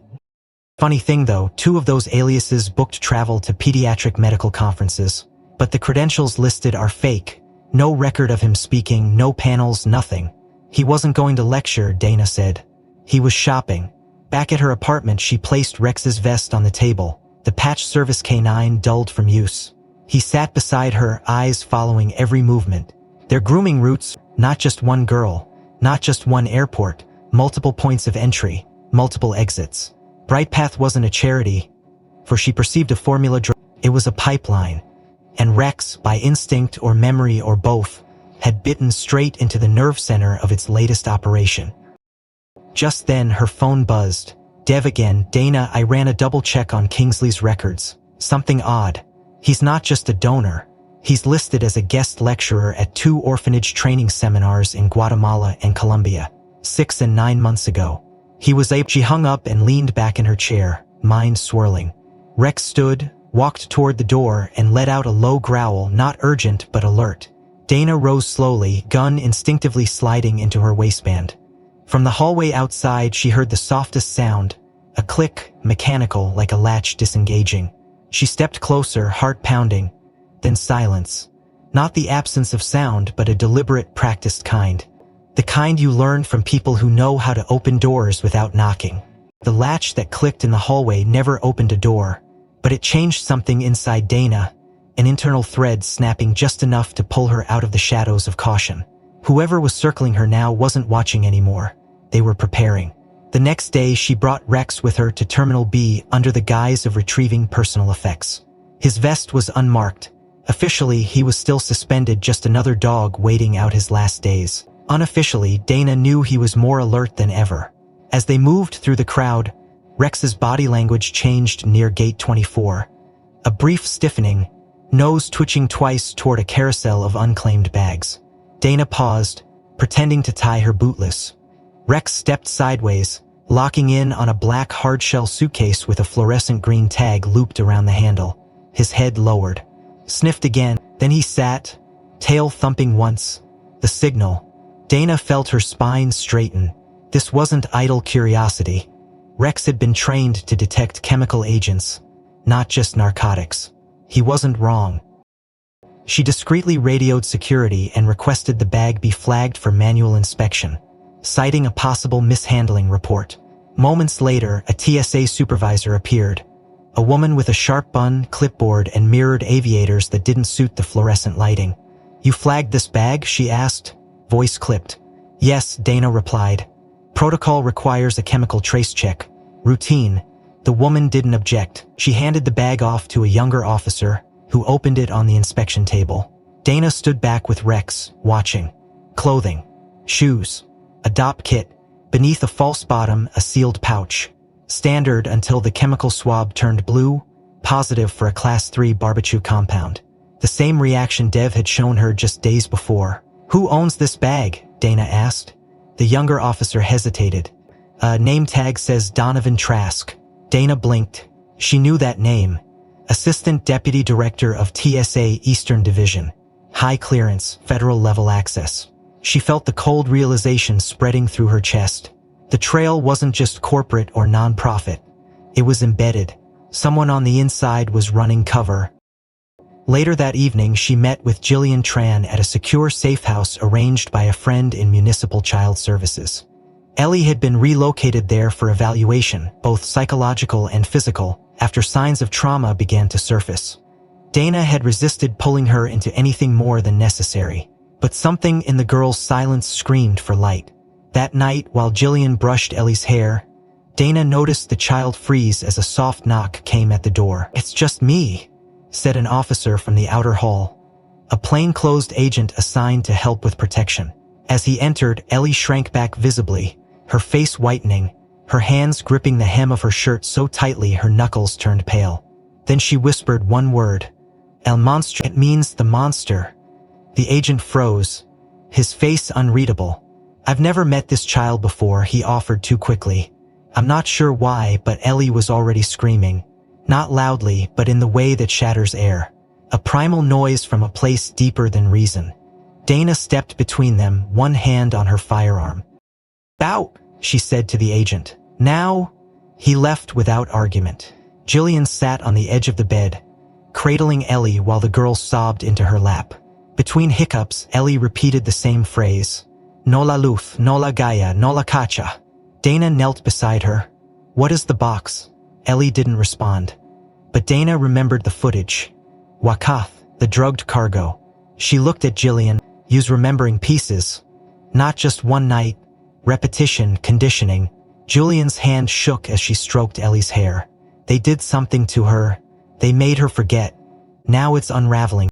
Funny thing though, 2 of those aliases booked travel to pediatric medical conferences. But the credentials listed are fake. No record of him speaking, no panels, nothing. He wasn't going to lecture, Dana said. He was shopping. Back at her apartment, she placed Rex's vest on the table, the patch service K9 dulled from use. He sat beside her, eyes following every movement. Their grooming routes, not just one girl, not just one airport, multiple points of entry, multiple exits. Brightpath wasn't a charity, for she perceived a formula. It was a pipeline. And Rex, by instinct or memory or both, had bitten straight into the nerve center of its latest operation. Just then, her phone buzzed. Dev again. Dana, I ran a double check on Kingsley's records. Something odd. He's not just a donor. He's listed as a guest lecturer at 2 orphanage training seminars in Guatemala and Colombia, 6 and 9 months ago. He was able. She hung up and leaned back in her chair, mind swirling. Rex stood, walked toward the door, and let out a low growl, not urgent but alert. Dana rose slowly, gun instinctively sliding into her waistband. From the hallway outside, she heard the softest sound, a click, mechanical, like a latch disengaging. She stepped closer, heart pounding, then silence. Not the absence of sound, but a deliberate, practiced kind. The kind you learn from people who know how to open doors without knocking. The latch that clicked in the hallway never opened a door, but it changed something inside Dana, an internal thread snapping just enough to pull her out of the shadows of caution. Whoever was circling her now wasn't watching anymore. They were preparing. The next day, she brought Rex with her to Terminal B under the guise of retrieving personal effects. His vest was unmarked. Officially, he was still suspended, just another dog waiting out his last days. Unofficially, Dana knew he was more alert than ever. As they moved through the crowd, Rex's body language changed near Gate 24. A brief stiffening, nose twitching twice toward a carousel of unclaimed bags. Dana paused, pretending to tie her bootless. Rex stepped sideways, locking in on a black hardshell suitcase with a fluorescent green tag looped around the handle. His head lowered. Sniffed again, then he sat, tail thumping once. The signal. Dana felt her spine straighten. This wasn't idle curiosity. Rex had been trained to detect chemical agents, not just narcotics. He wasn't wrong. She discreetly radioed security and requested the bag be flagged for manual inspection, citing a possible mishandling report. Moments later, a TSA supervisor appeared. A woman with a sharp bun, clipboard, and mirrored aviators that didn't suit the fluorescent lighting. You flagged this bag? She asked. Voice clipped. Yes, Dana replied. Protocol requires a chemical trace check. Routine. The woman didn't object. She handed the bag off to a younger officer, who opened it on the inspection table. Dana stood back with Rex, watching. Clothing. Shoes. A DOP kit. Beneath a false bottom, a sealed pouch. Standard until the chemical swab turned blue, positive for a Class 3 barbituric compound. The same reaction Dev had shown her just days before. Who owns this bag? Dana asked. The younger officer hesitated. Name tag says Donovan Trask. Dana blinked. She knew that name. Assistant Deputy Director of TSA Eastern Division. High clearance, federal level access. She felt the cold realization spreading through her chest. The trail wasn't just corporate or non-profit. It was embedded. Someone on the inside was running cover. Later that evening, she met with Jillian Tran at a secure safe house arranged by a friend in Municipal Child Services. Ellie had been relocated there for evaluation, both psychological and physical, after signs of trauma began to surface. Dana had resisted pulling her into anything more than necessary, but something in the girl's silence screamed for light. That night, while Jillian brushed Ellie's hair, Dana noticed the child freeze as a soft knock came at the door. "It's just me," said an officer from the outer hall, a plainclothes agent assigned to help with protection. As he entered, Ellie shrank back visibly, her face whitening, her hands gripping the hem of her shirt so tightly her knuckles turned pale. Then she whispered one word, "El monstro." "It means the monster." The agent froze, his face unreadable. "I've never met this child before," he offered too quickly. "I'm not sure why, but..." Ellie was already screaming. Not loudly, but in the way that shatters air. A primal noise from a place deeper than reason. Dana stepped between them, one hand on her firearm. "Out," she said to the agent. "Now?" He left without argument. Jillian sat on the edge of the bed, cradling Ellie while the girl sobbed into her lap. Between hiccups, Ellie repeated the same phrase. "No la luz, no la Gaia, no la cacha." Dana knelt beside her. "What is the box?" Ellie didn't respond. But Dana remembered the footage. Wakath, the drugged cargo. She looked at Jillian, used remembering pieces. Not just one night. Repetition, conditioning. Julian's hand shook as she stroked Ellie's hair. They did something to her. They made her forget. Now it's unraveling.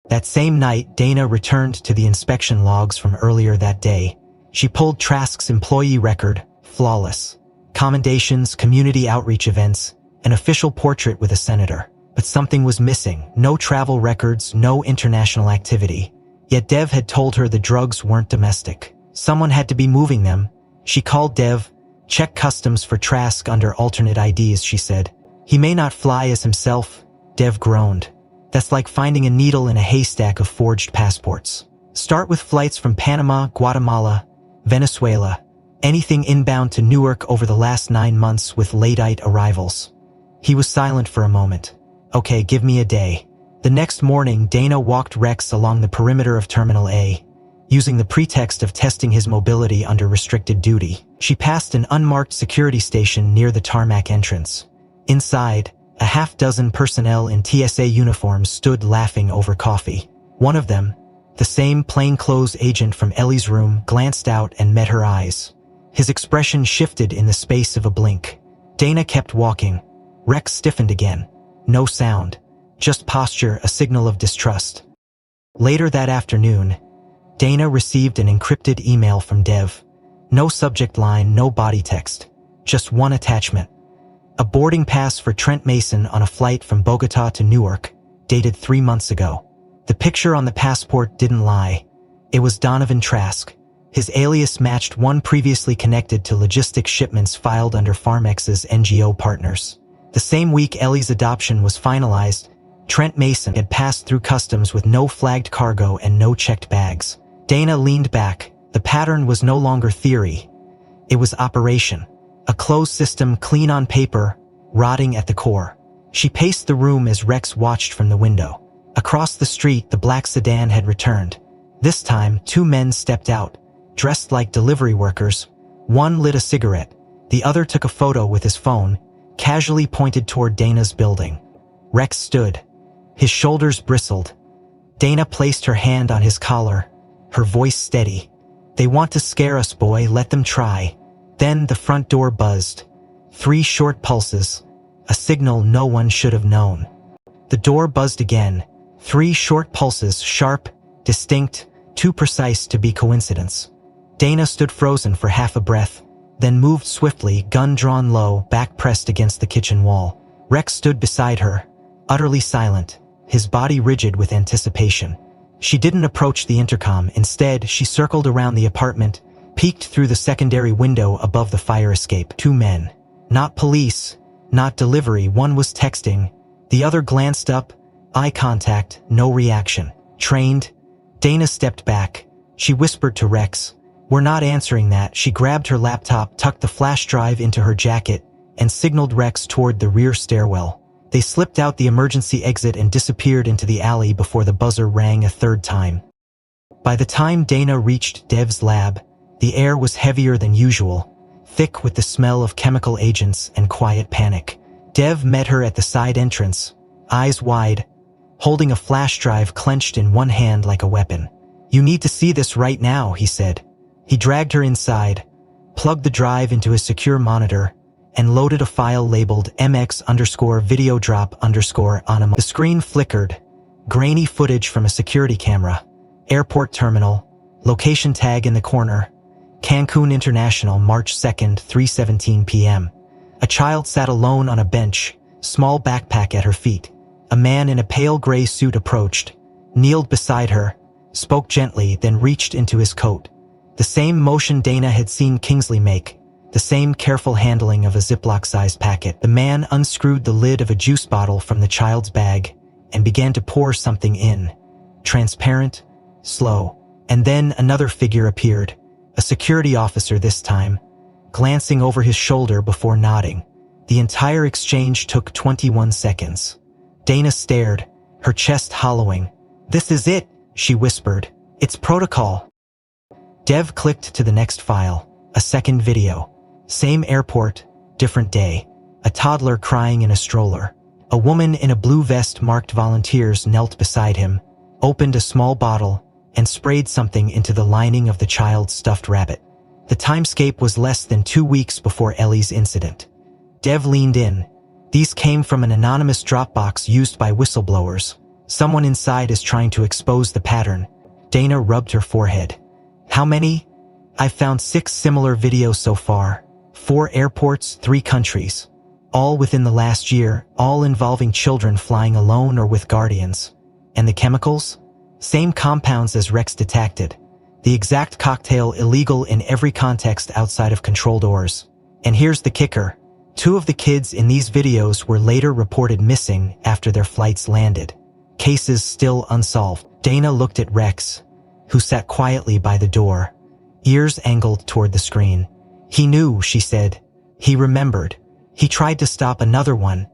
That same night, Dana returned to the inspection logs from earlier that day. She pulled Trask's employee record, flawless. Commendations, community outreach events, an official portrait with a senator. But something was missing. No travel records, no international activity. Yet Dev had told her the drugs weren't domestic. Someone had to be moving them. She called Dev. "Check customs for Trask under alternate IDs," she said. "He may not fly as himself." Dev groaned. "That's like finding a needle in a haystack of forged passports. Start with flights from Panama, Guatemala, Venezuela, anything inbound to Newark over the last 9 months with late-night arrivals." He was silent for a moment. "Okay, give me a day." The next morning, Dana walked Rex along the perimeter of Terminal A, using the pretext of testing his mobility under restricted duty. She passed an unmarked security station near the tarmac entrance. Inside, a half-dozen personnel in TSA uniforms stood laughing over coffee. One of them, the same plainclothes agent from Ellie's room, glanced out and met her eyes. His expression shifted in the space of a blink. Dana kept walking. Rex stiffened again. No sound. Just posture, a signal of distrust. Later that afternoon, Dana received an encrypted email from Dev. No subject line, no body text. Just one attachment. A boarding pass for Trent Mason on a flight from Bogota to Newark, dated 3 months ago. The picture on the passport didn't lie. It was Donovan Trask. His alias matched one previously connected to logistics shipments filed under Farmex's NGO partners. The same week Ellie's adoption was finalized, Trent Mason had passed through customs with no flagged cargo and no checked bags. Dana leaned back. The pattern was no longer theory. It was operation. A closed system, clean on paper, rotting at the core. She paced the room as Rex watched from the window. Across the street, the black sedan had returned. This time, 2 men stepped out, dressed like delivery workers. One lit a cigarette. The other took a photo with his phone, casually pointed toward Dana's building. Rex stood. His shoulders bristled. Dana placed her hand on his collar, her voice steady. "They want to scare us, boy, let them try." Then the front door buzzed. 3 short pulses, a signal no one should have known. The door buzzed again. 3 short pulses, sharp, distinct, too precise to be coincidence. Dana stood frozen for half a breath, then moved swiftly, gun drawn low, back pressed against the kitchen wall. Rex stood beside her, utterly silent, his body rigid with anticipation. She didn't approach the intercom. Instead, she circled around the apartment, peeked through the secondary window above the fire escape. 2 men. Not police, not delivery. One was texting. The other glanced up, eye contact, no reaction. Trained? Dana stepped back. She whispered to Rex, "We're not answering that." She grabbed her laptop, tucked the flash drive into her jacket, and signaled Rex toward the rear stairwell. They slipped out the emergency exit and disappeared into the alley before the buzzer rang a third time. By the time Dana reached Dev's lab, the air was heavier than usual, thick with the smell of chemical agents and quiet panic. Dev met her at the side entrance, eyes wide, holding a flash drive clenched in one hand like a weapon. "You need to see this right now," he said. He dragged her inside, plugged the drive into his secure monitor, and loaded a file labeled MX_videodrop_ The screen flickered, grainy footage from a security camera. Airport terminal, location tag in the corner, Cancun International, March 2nd, 3:17 p.m. A child sat alone on a bench, small backpack at her feet. A man in a pale gray suit approached, kneeled beside her, spoke gently, then reached into his coat. The same motion Dana had seen Kingsley make, the same careful handling of a Ziploc-sized packet. The man unscrewed the lid of a juice bottle from the child's bag and began to pour something in. Transparent, slow. And then another figure appeared, a security officer this time, glancing over his shoulder before nodding. The entire exchange took 21 seconds. Dana stared, her chest hollowing. "This is it," she whispered. "It's protocol." Dev clicked to the next file, a second video. Same airport, different day. A toddler crying in a stroller. A woman in a blue vest marked volunteers knelt beside him, opened a small bottle, and sprayed something into the lining of the child's stuffed rabbit. The timescape was less than 2 weeks before Ellie's incident. Dev leaned in. "These came from an anonymous Dropbox used by whistleblowers. Someone inside is trying to expose the pattern." Dana rubbed her forehead. "How many?" "I've found 6 similar videos so far. 4 airports, 3 countries. All within the last year, all involving children flying alone or with guardians. And the chemicals? Same compounds as Rex detected. The exact cocktail illegal in every context outside of control doors. And here's the kicker. 2 of the kids in these videos were later reported missing after their flights landed. Cases still unsolved." Dana looked at Rex, who sat quietly by the door, ears angled toward the screen. "He knew," she said. "He remembered. He tried to stop another one."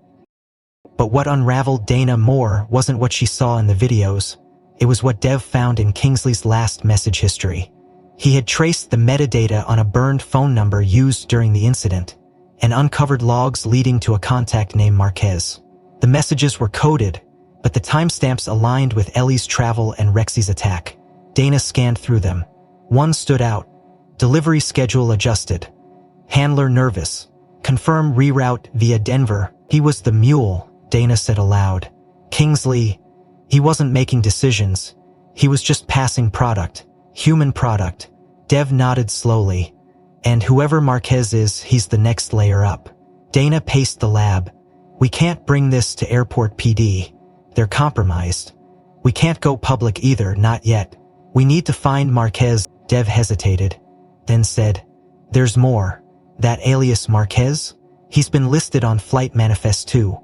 But what unraveled Dana more wasn't what she saw in the videos. It was what Dev found in Kingsley's last message history. He had traced the metadata on a burned phone number used during the incident, and uncovered logs leading to a contact named Marquez. The messages were coded, but the timestamps aligned with Ellie's travel and Rexy's attack. Dana scanned through them. One stood out. Delivery schedule adjusted. Handler nervous. Confirm reroute via Denver. "He was the mule," Dana said aloud. "Kingsley, he wasn't making decisions. He was just passing product. Human product." Dev nodded slowly. "And whoever Marquez is, he's the next layer up." Dana paced the lab. "We can't bring this to Airport PD. They're compromised. We can't go public either, not yet. We need to find Marquez." Dev hesitated, then said, "There's more. That alias Marquez? He's been listed on flight manifest too.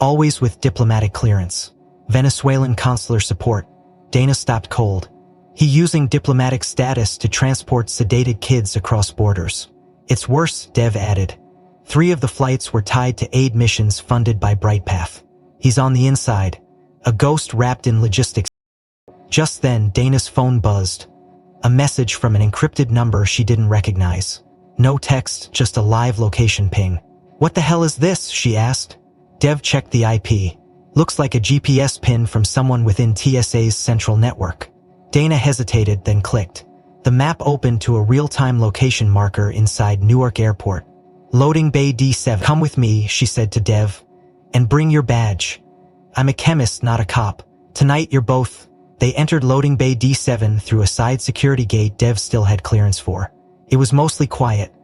Always with diplomatic clearance. Venezuelan consular support." Dana stopped cold. "He using diplomatic status to transport sedated kids across borders. It's worse," Dev added. 3 of the flights were tied to aid missions funded by Brightpath. He's on the inside, a ghost wrapped in logistics. Just then, Dana's phone buzzed. A message from an encrypted number she didn't recognize. No text, just a live location ping. "What the hell is this?" she asked. Dev checked the IP. "Looks like a GPS pin from someone within TSA's central network." Dana hesitated, then clicked. The map opened to a real-time location marker inside Newark Airport. "Loading Bay D7. Come with me," she said to Dev. "And bring your badge. I'm a chemist, not a cop. Tonight you're both." They entered Loading Bay D7 through a side security gate Dev still had clearance for. It was mostly quiet.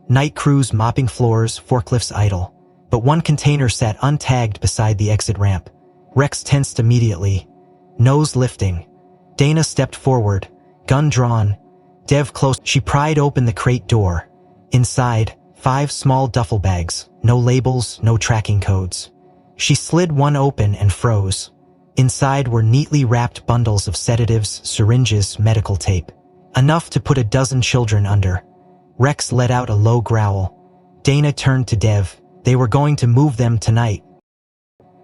Night crews mopping floors, forklifts idle. But one container sat untagged beside the exit ramp. Rex tensed immediately, nose lifting. Dana stepped forward, gun drawn. Dev close. She pried open the crate door. Inside, 5 small duffel bags, no labels, no tracking codes. She slid one open and froze. Inside were neatly wrapped bundles of sedatives, syringes, medical tape. Enough to put a dozen children under. Rex let out a low growl. Dana turned to Dev. They were going to move them tonight.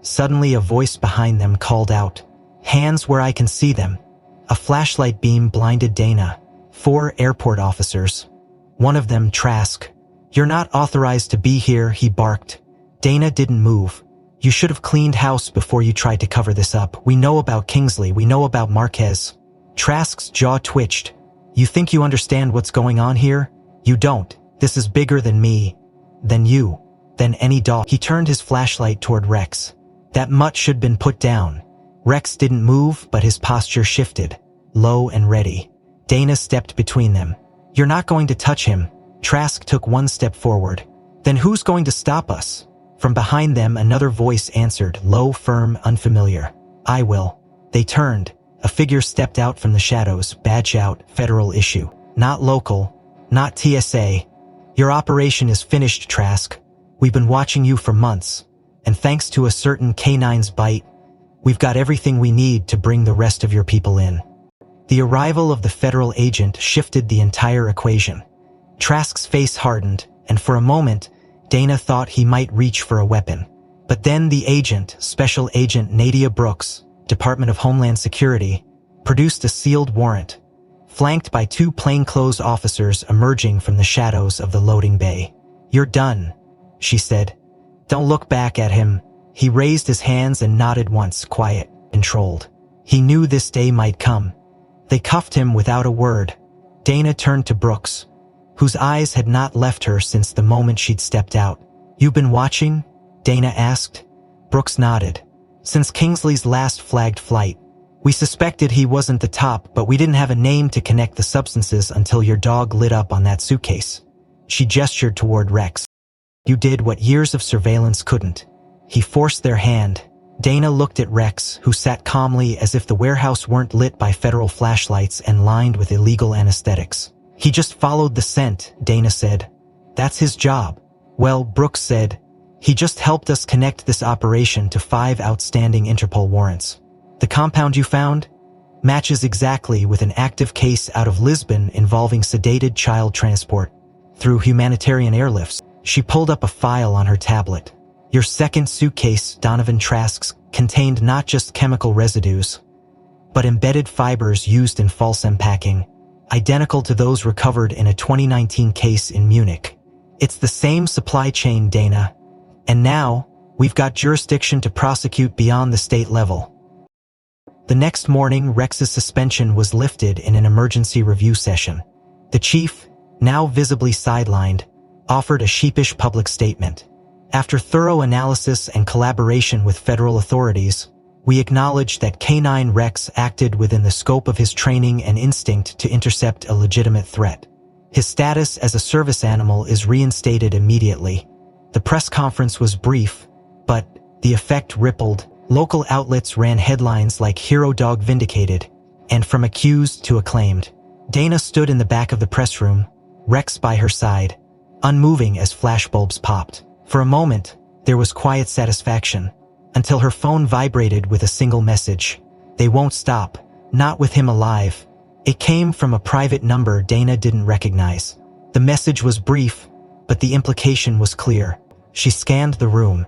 Suddenly a voice behind them called out, "Hands where I can see them." A flashlight beam blinded Dana. 4 airport officers. One of them, Trask. "You're not authorized to be here," he barked. Dana didn't move. "You should have cleaned house before you tried to cover this up. We know about Kingsley, we know about Marquez." Trask's jaw twitched. "You think you understand what's going on here? You don't. This is bigger than me. Than you. Than any dog." He turned his flashlight toward Rex. That mutt should been put down. Rex didn't move, but his posture shifted, low and ready. Dana stepped between them. "You're not going to touch him." Trask took 1 step forward. "Then who's going to stop us?" From behind them another voice answered, low, firm, unfamiliar. "I will." They turned. A figure stepped out from the shadows, badge out, federal issue. "Not local. Not TSA. Your operation is finished, Trask. We've been watching you for months. And thanks to a certain K9's bite, we've got everything we need to bring the rest of your people in." The arrival of the federal agent shifted the entire equation. Trask's face hardened, and for a moment, Dana thought he might reach for a weapon. But then the agent, Special Agent Nadia Brooks, Department of Homeland Security, produced a sealed warrant, flanked by 2 plainclothes officers emerging from the shadows of the loading bay. "You're done," she said. "Don't look back at him." He raised his hands and nodded once, quiet, controlled. He knew this day might come. They cuffed him without a word. Dana turned to Brooks, whose eyes had not left her since the moment she'd stepped out. "You've been watching?" Dana asked. Brooks nodded. "Since Kingsley's last flagged flight. We suspected he wasn't the top, but we didn't have a name to connect the substances until your dog lit up on that suitcase." She gestured toward Rex. "You did what years of surveillance couldn't." He forced their hand. Dana looked at Rex, who sat calmly as if the warehouse weren't lit by federal flashlights and lined with illegal anesthetics. "He just followed the scent," Dana said. "That's his job." "Well," Brooks said, "he just helped us connect this operation to 5 outstanding Interpol warrants. The compound you found matches exactly with an active case out of Lisbon involving sedated child transport through humanitarian airlifts." She pulled up a file on her tablet. "Your second suitcase, Donovan Trask's, contained not just chemical residues, but embedded fibers used in false unpacking, identical to those recovered in a 2019 case in Munich. It's the same supply chain, Dana. And now, we've got jurisdiction to prosecute beyond the state level." The next morning, Rex's suspension was lifted in an emergency review session. The chief, now visibly sidelined, offered a sheepish public statement. "After thorough analysis and collaboration with federal authorities, we acknowledge that K9 Rex acted within the scope of his training and instinct to intercept a legitimate threat. His status as a service animal is reinstated immediately." The press conference was brief, but the effect rippled. Local outlets ran headlines like "Hero Dog Vindicated," and from accused to acclaimed. Dana stood in the back of the press room, Rex by her side, unmoving as flashbulbs popped. For a moment, there was quiet satisfaction, until her phone vibrated with a single message. "They won't stop. Not with him alive." It came from a private number Dana didn't recognize. The message was brief, but the implication was clear. She scanned the room.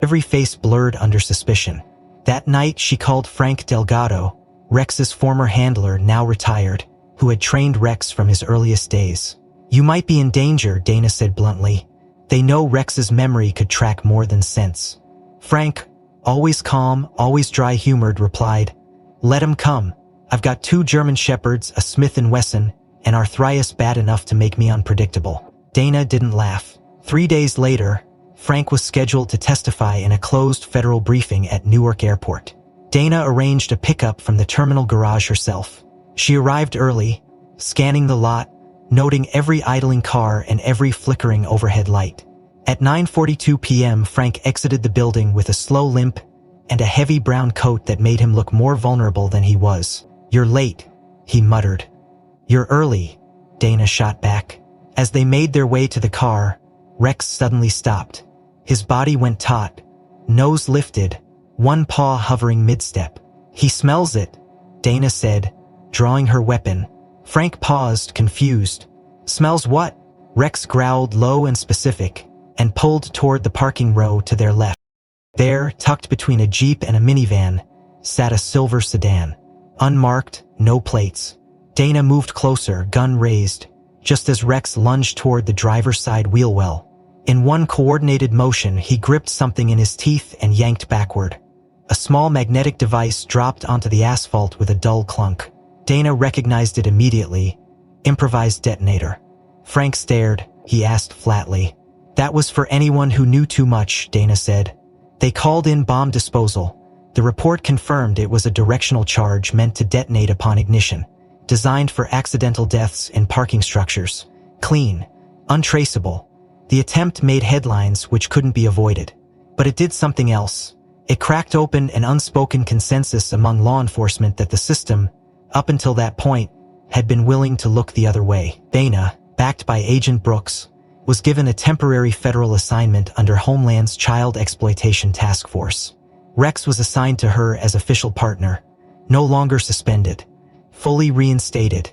Every face blurred under suspicion. That night she called Frank Delgado, Rex's former handler, now retired, who had trained Rex from his earliest days. "You might be in danger," Dana said bluntly. They know Rex's memory could track more than sense. Frank, always calm, always dry-humored, replied, "Let him come. I've got 2 German Shepherds, a Smith & Wesson, and arthritis bad enough to make me unpredictable." Dana didn't laugh. 3 days later, Frank was scheduled to testify in a closed federal briefing at Newark Airport. Dana arranged a pickup from the terminal garage herself. She arrived early, scanning the lot, noting every idling car and every flickering overhead light. At 9:42 p.m., Frank exited the building with a slow limp and a heavy brown coat that made him look more vulnerable than he was. "You're late," he muttered. "You're early," Dana shot back. As they made their way to the car, Rex suddenly stopped. His body went taut, nose lifted, one paw hovering mid-step. "He smells it," Dana said, drawing her weapon. Frank paused, confused. "Smells what?" Rex growled, low and specific. and pulled toward the parking row to their left. There, tucked between a Jeep and a minivan, sat a silver sedan. Unmarked, no plates. Dana moved closer, gun raised, just as Rex lunged toward the driver's side wheel well. In one coordinated motion, he gripped something in his teeth and yanked backward. A small magnetic device dropped onto the asphalt with a dull clunk. Dana recognized it immediately. Improvised detonator. Frank stared. He asked flatly. That was for anyone who knew too much, Dana said. They called in bomb disposal. The report confirmed it was a directional charge meant to detonate upon ignition, designed for accidental deaths in parking structures. Clean. Untraceable. The attempt made headlines which couldn't be avoided. But it did something else. It cracked open an unspoken consensus among law enforcement that the system, up until that point, had been willing to look the other way. Dana, backed by Agent Brooks, was given a temporary federal assignment under Homeland's Child Exploitation Task Force. Rex was assigned to her as official partner, no longer suspended, fully reinstated.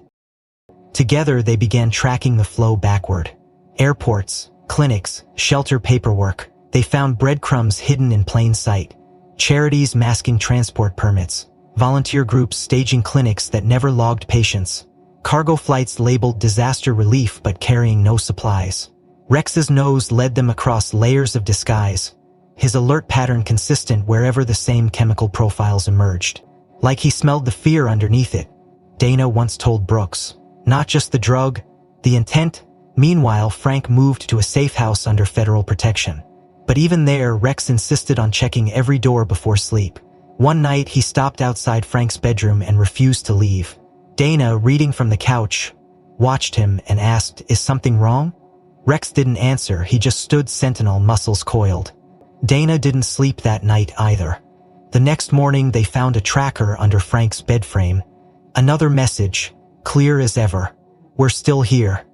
Together they began tracking the flow backward. Airports, clinics, shelter paperwork. They found breadcrumbs hidden in plain sight. Charities masking transport permits. Volunteer groups staging clinics that never logged patients. Cargo flights labeled disaster relief but carrying no supplies. Rex's nose led them across layers of disguise, his alert pattern consistent wherever the same chemical profiles emerged. Like he smelled the fear underneath it, Dana once told Brooks. Not just the drug, the intent. Meanwhile, Frank moved to a safe house under federal protection. But even there, Rex insisted on checking every door before sleep. One night, he stopped outside Frank's bedroom and refused to leave. Dana, reading from the couch, watched him and asked, "Is something wrong?" Rex didn't answer, he just stood sentinel, muscles coiled. Dana didn't sleep that night either. The next morning, they found a tracker under Frank's bed frame. Another message, clear as ever. "We're still here."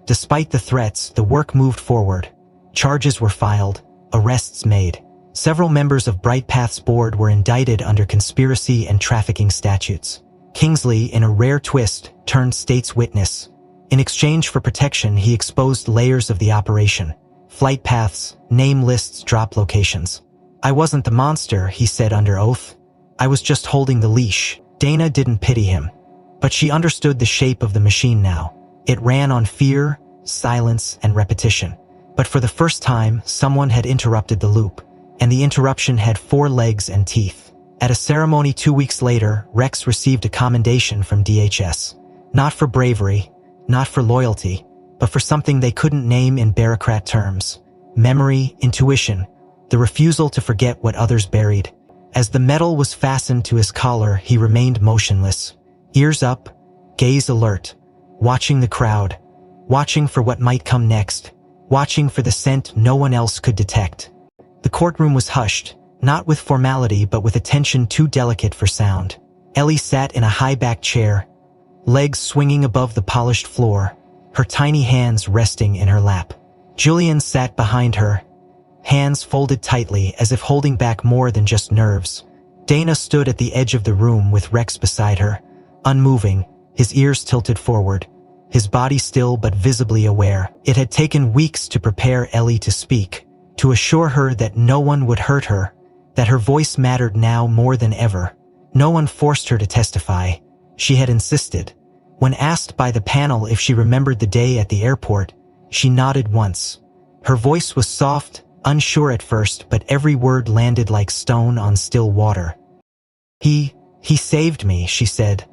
Despite the threats, the work moved forward. Charges were filed, arrests made. Several members of Bright Path's board were indicted under conspiracy and trafficking statutes. Kingsley, in a rare twist, turned state's witness. In exchange for protection, he exposed layers of the operation. Flight paths, name lists, drop locations. "I wasn't the monster," he said under oath. "I was just holding the leash." Dana didn't pity him. But she understood the shape of the machine now. It ran on fear, silence, and repetition. But for the first time, someone had interrupted the loop. And the interruption had 4 legs and teeth. At a ceremony 2 weeks later, Rex received a commendation from DHS. Not for bravery, not for loyalty, but for something they couldn't name in bureaucrat terms. Memory, intuition, the refusal to forget what others buried. As the medal was fastened to his collar, he remained motionless, ears up, gaze alert, watching the crowd, watching for what might come next, watching for the scent no one else could detect. The courtroom was hushed, not with formality but with attention too delicate for sound. Ellie sat in a high-backed chair, legs swinging above the polished floor, her tiny hands resting in her lap. Julian sat behind her, hands folded tightly as if holding back more than just nerves. Dana stood at the edge of the room with Rex beside her, unmoving, his ears tilted forward, his body still but visibly aware. It had taken weeks to prepare Ellie to speak, to assure her that no one would hurt her, that her voice mattered now more than ever. No one forced her to testify. She had insisted. When asked by the panel if she remembered the day at the airport, she nodded once. Her voice was soft, unsure at first, but every word landed like stone on still water. He saved me," she said,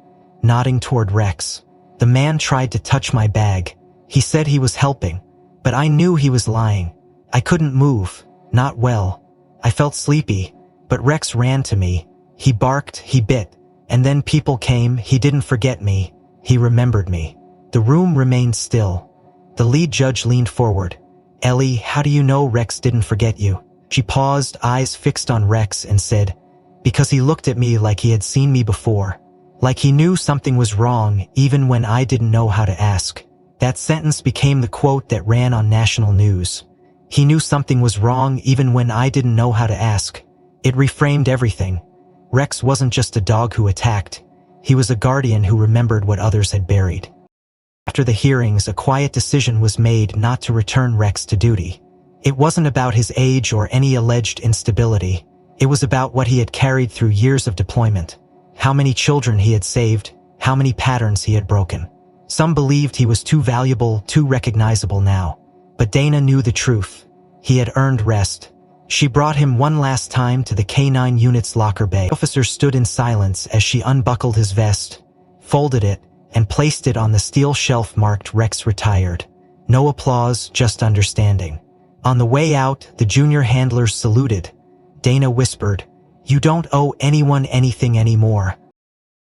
nodding toward Rex. "The man tried to touch my bag. He said he was helping, but I knew he was lying. I couldn't move, not well. I felt sleepy, but Rex ran to me. He barked, he bit, and then people came. He didn't forget me. He remembered me." The room remained still. The lead judge leaned forward. "Ellie, how do you know Rex didn't forget you?" She paused, eyes fixed on Rex, and said, "Because he looked at me like he had seen me before. Like he knew something was wrong, even when I didn't know how to ask." That sentence became the quote that ran on national news. He knew something was wrong even when I didn't know how to ask. It reframed everything. Rex wasn't just a dog who attacked. He was a guardian who remembered what others had buried. After the hearings, a quiet decision was made not to return Rex to duty. It wasn't about his age or any alleged instability. It was about what he had carried through years of deployment. How many children he had saved, how many patterns he had broken. Some believed he was too valuable, too recognizable now. But Dana knew the truth. He had earned rest. She brought him one last time to the K9 unit's locker bay. The officer stood in silence as she unbuckled his vest, folded it, and placed it on the steel shelf marked Rex Retired. No applause, just understanding. On the way out, the junior handlers saluted. Dana whispered, "You don't owe anyone anything anymore."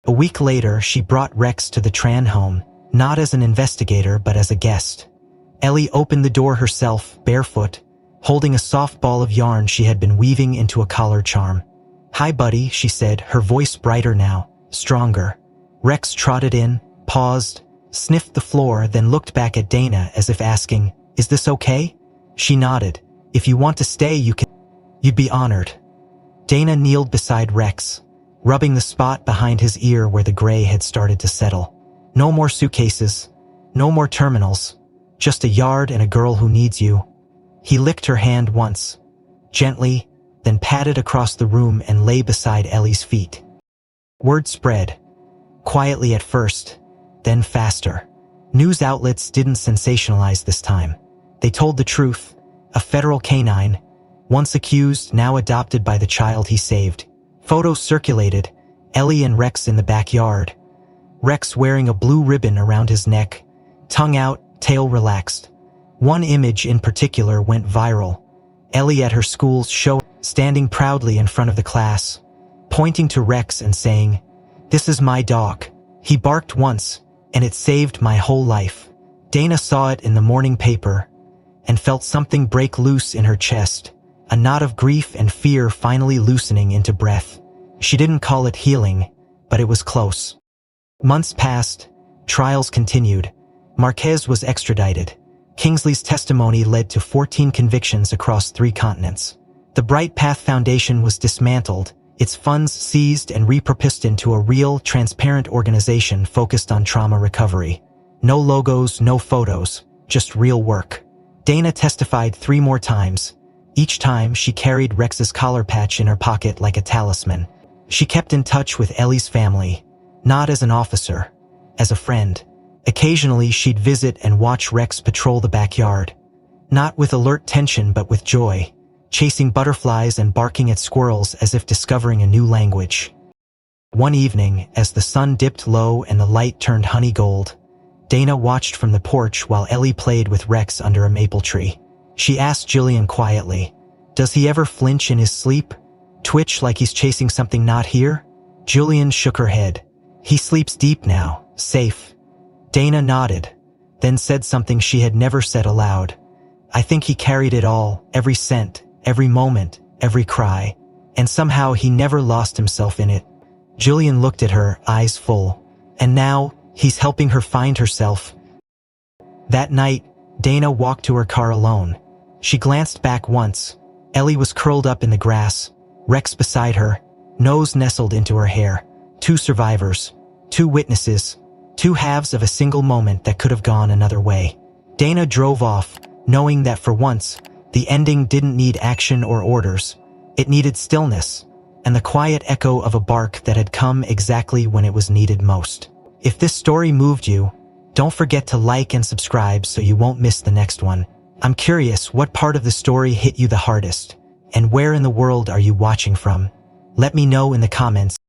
A week later, she brought Rex to the Tran home, not as an investigator but as a guest. Ellie opened the door herself, barefoot, holding a soft ball of yarn she had been weaving into a collar charm. "Hi, buddy," she said, her voice brighter now, stronger. Rex trotted in, paused, sniffed the floor, then looked back at Dana as if asking, "Is this okay?" She nodded. "If you want to stay, you can." "You'd be honored." Dana kneeled beside Rex, rubbing the spot behind his ear where the gray had started to settle. No more suitcases, no more terminals, just a yard and a girl who needs you. He licked her hand once, gently, then patted across the room and lay beside Ellie's feet. Word spread, quietly at first, then faster. News outlets didn't sensationalize this time. They told the truth. A federal canine, once accused, now adopted by the child he saved. Photos circulated, Ellie and Rex in the backyard. Rex wearing a blue ribbon around his neck, tongue out, tail relaxed. One image in particular went viral. Ellie at her school's show, standing proudly in front of the class, pointing to Rex and saying, "This is my dog. He barked once, and it saved my whole life." Dana saw it in the morning paper and felt something break loose in her chest, a knot of grief and fear finally loosening into breath. She didn't call it healing, but it was close. Months passed, trials continued. Marquez was extradited. Kingsley's testimony led to 14 convictions across 3 continents. The Bright Path Foundation was dismantled, its funds seized and repurposed into a real, transparent organization focused on trauma recovery. No logos, no photos, just real work. Dana testified 3 more times. Each time, she carried Rex's collar patch in her pocket like a talisman. She kept in touch with Ellie's family, not as an officer, as a friend. Occasionally, she'd visit and watch Rex patrol the backyard. Not with alert tension but with joy, chasing butterflies and barking at squirrels as if discovering a new language. One evening, as the sun dipped low and the light turned honey gold, Dana watched from the porch while Ellie played with Rex under a maple tree. She asked Jillian quietly, "Does he ever flinch in his sleep? Twitch like he's chasing something not here?" Jillian shook her head. "He sleeps deep now, safe." Dana nodded, then said something she had never said aloud. "I think he carried it all, every scent, every moment, every cry, and somehow he never lost himself in it." Jillian looked at her, eyes full. "And now, he's helping her find herself." That night, Dana walked to her car alone. She glanced back once. Ellie was curled up in the grass, Rex beside her, nose nestled into her hair. 2 survivors, 2 witnesses, 2 halves of a single moment that could have gone another way. Dana drove off, knowing that for once, the ending didn't need action or orders. It needed stillness, and the quiet echo of a bark that had come exactly when it was needed most. If this story moved you, don't forget to like and subscribe so you won't miss the next one. I'm curious, what part of the story hit you the hardest? And where in the world are you watching from? Let me know in the comments.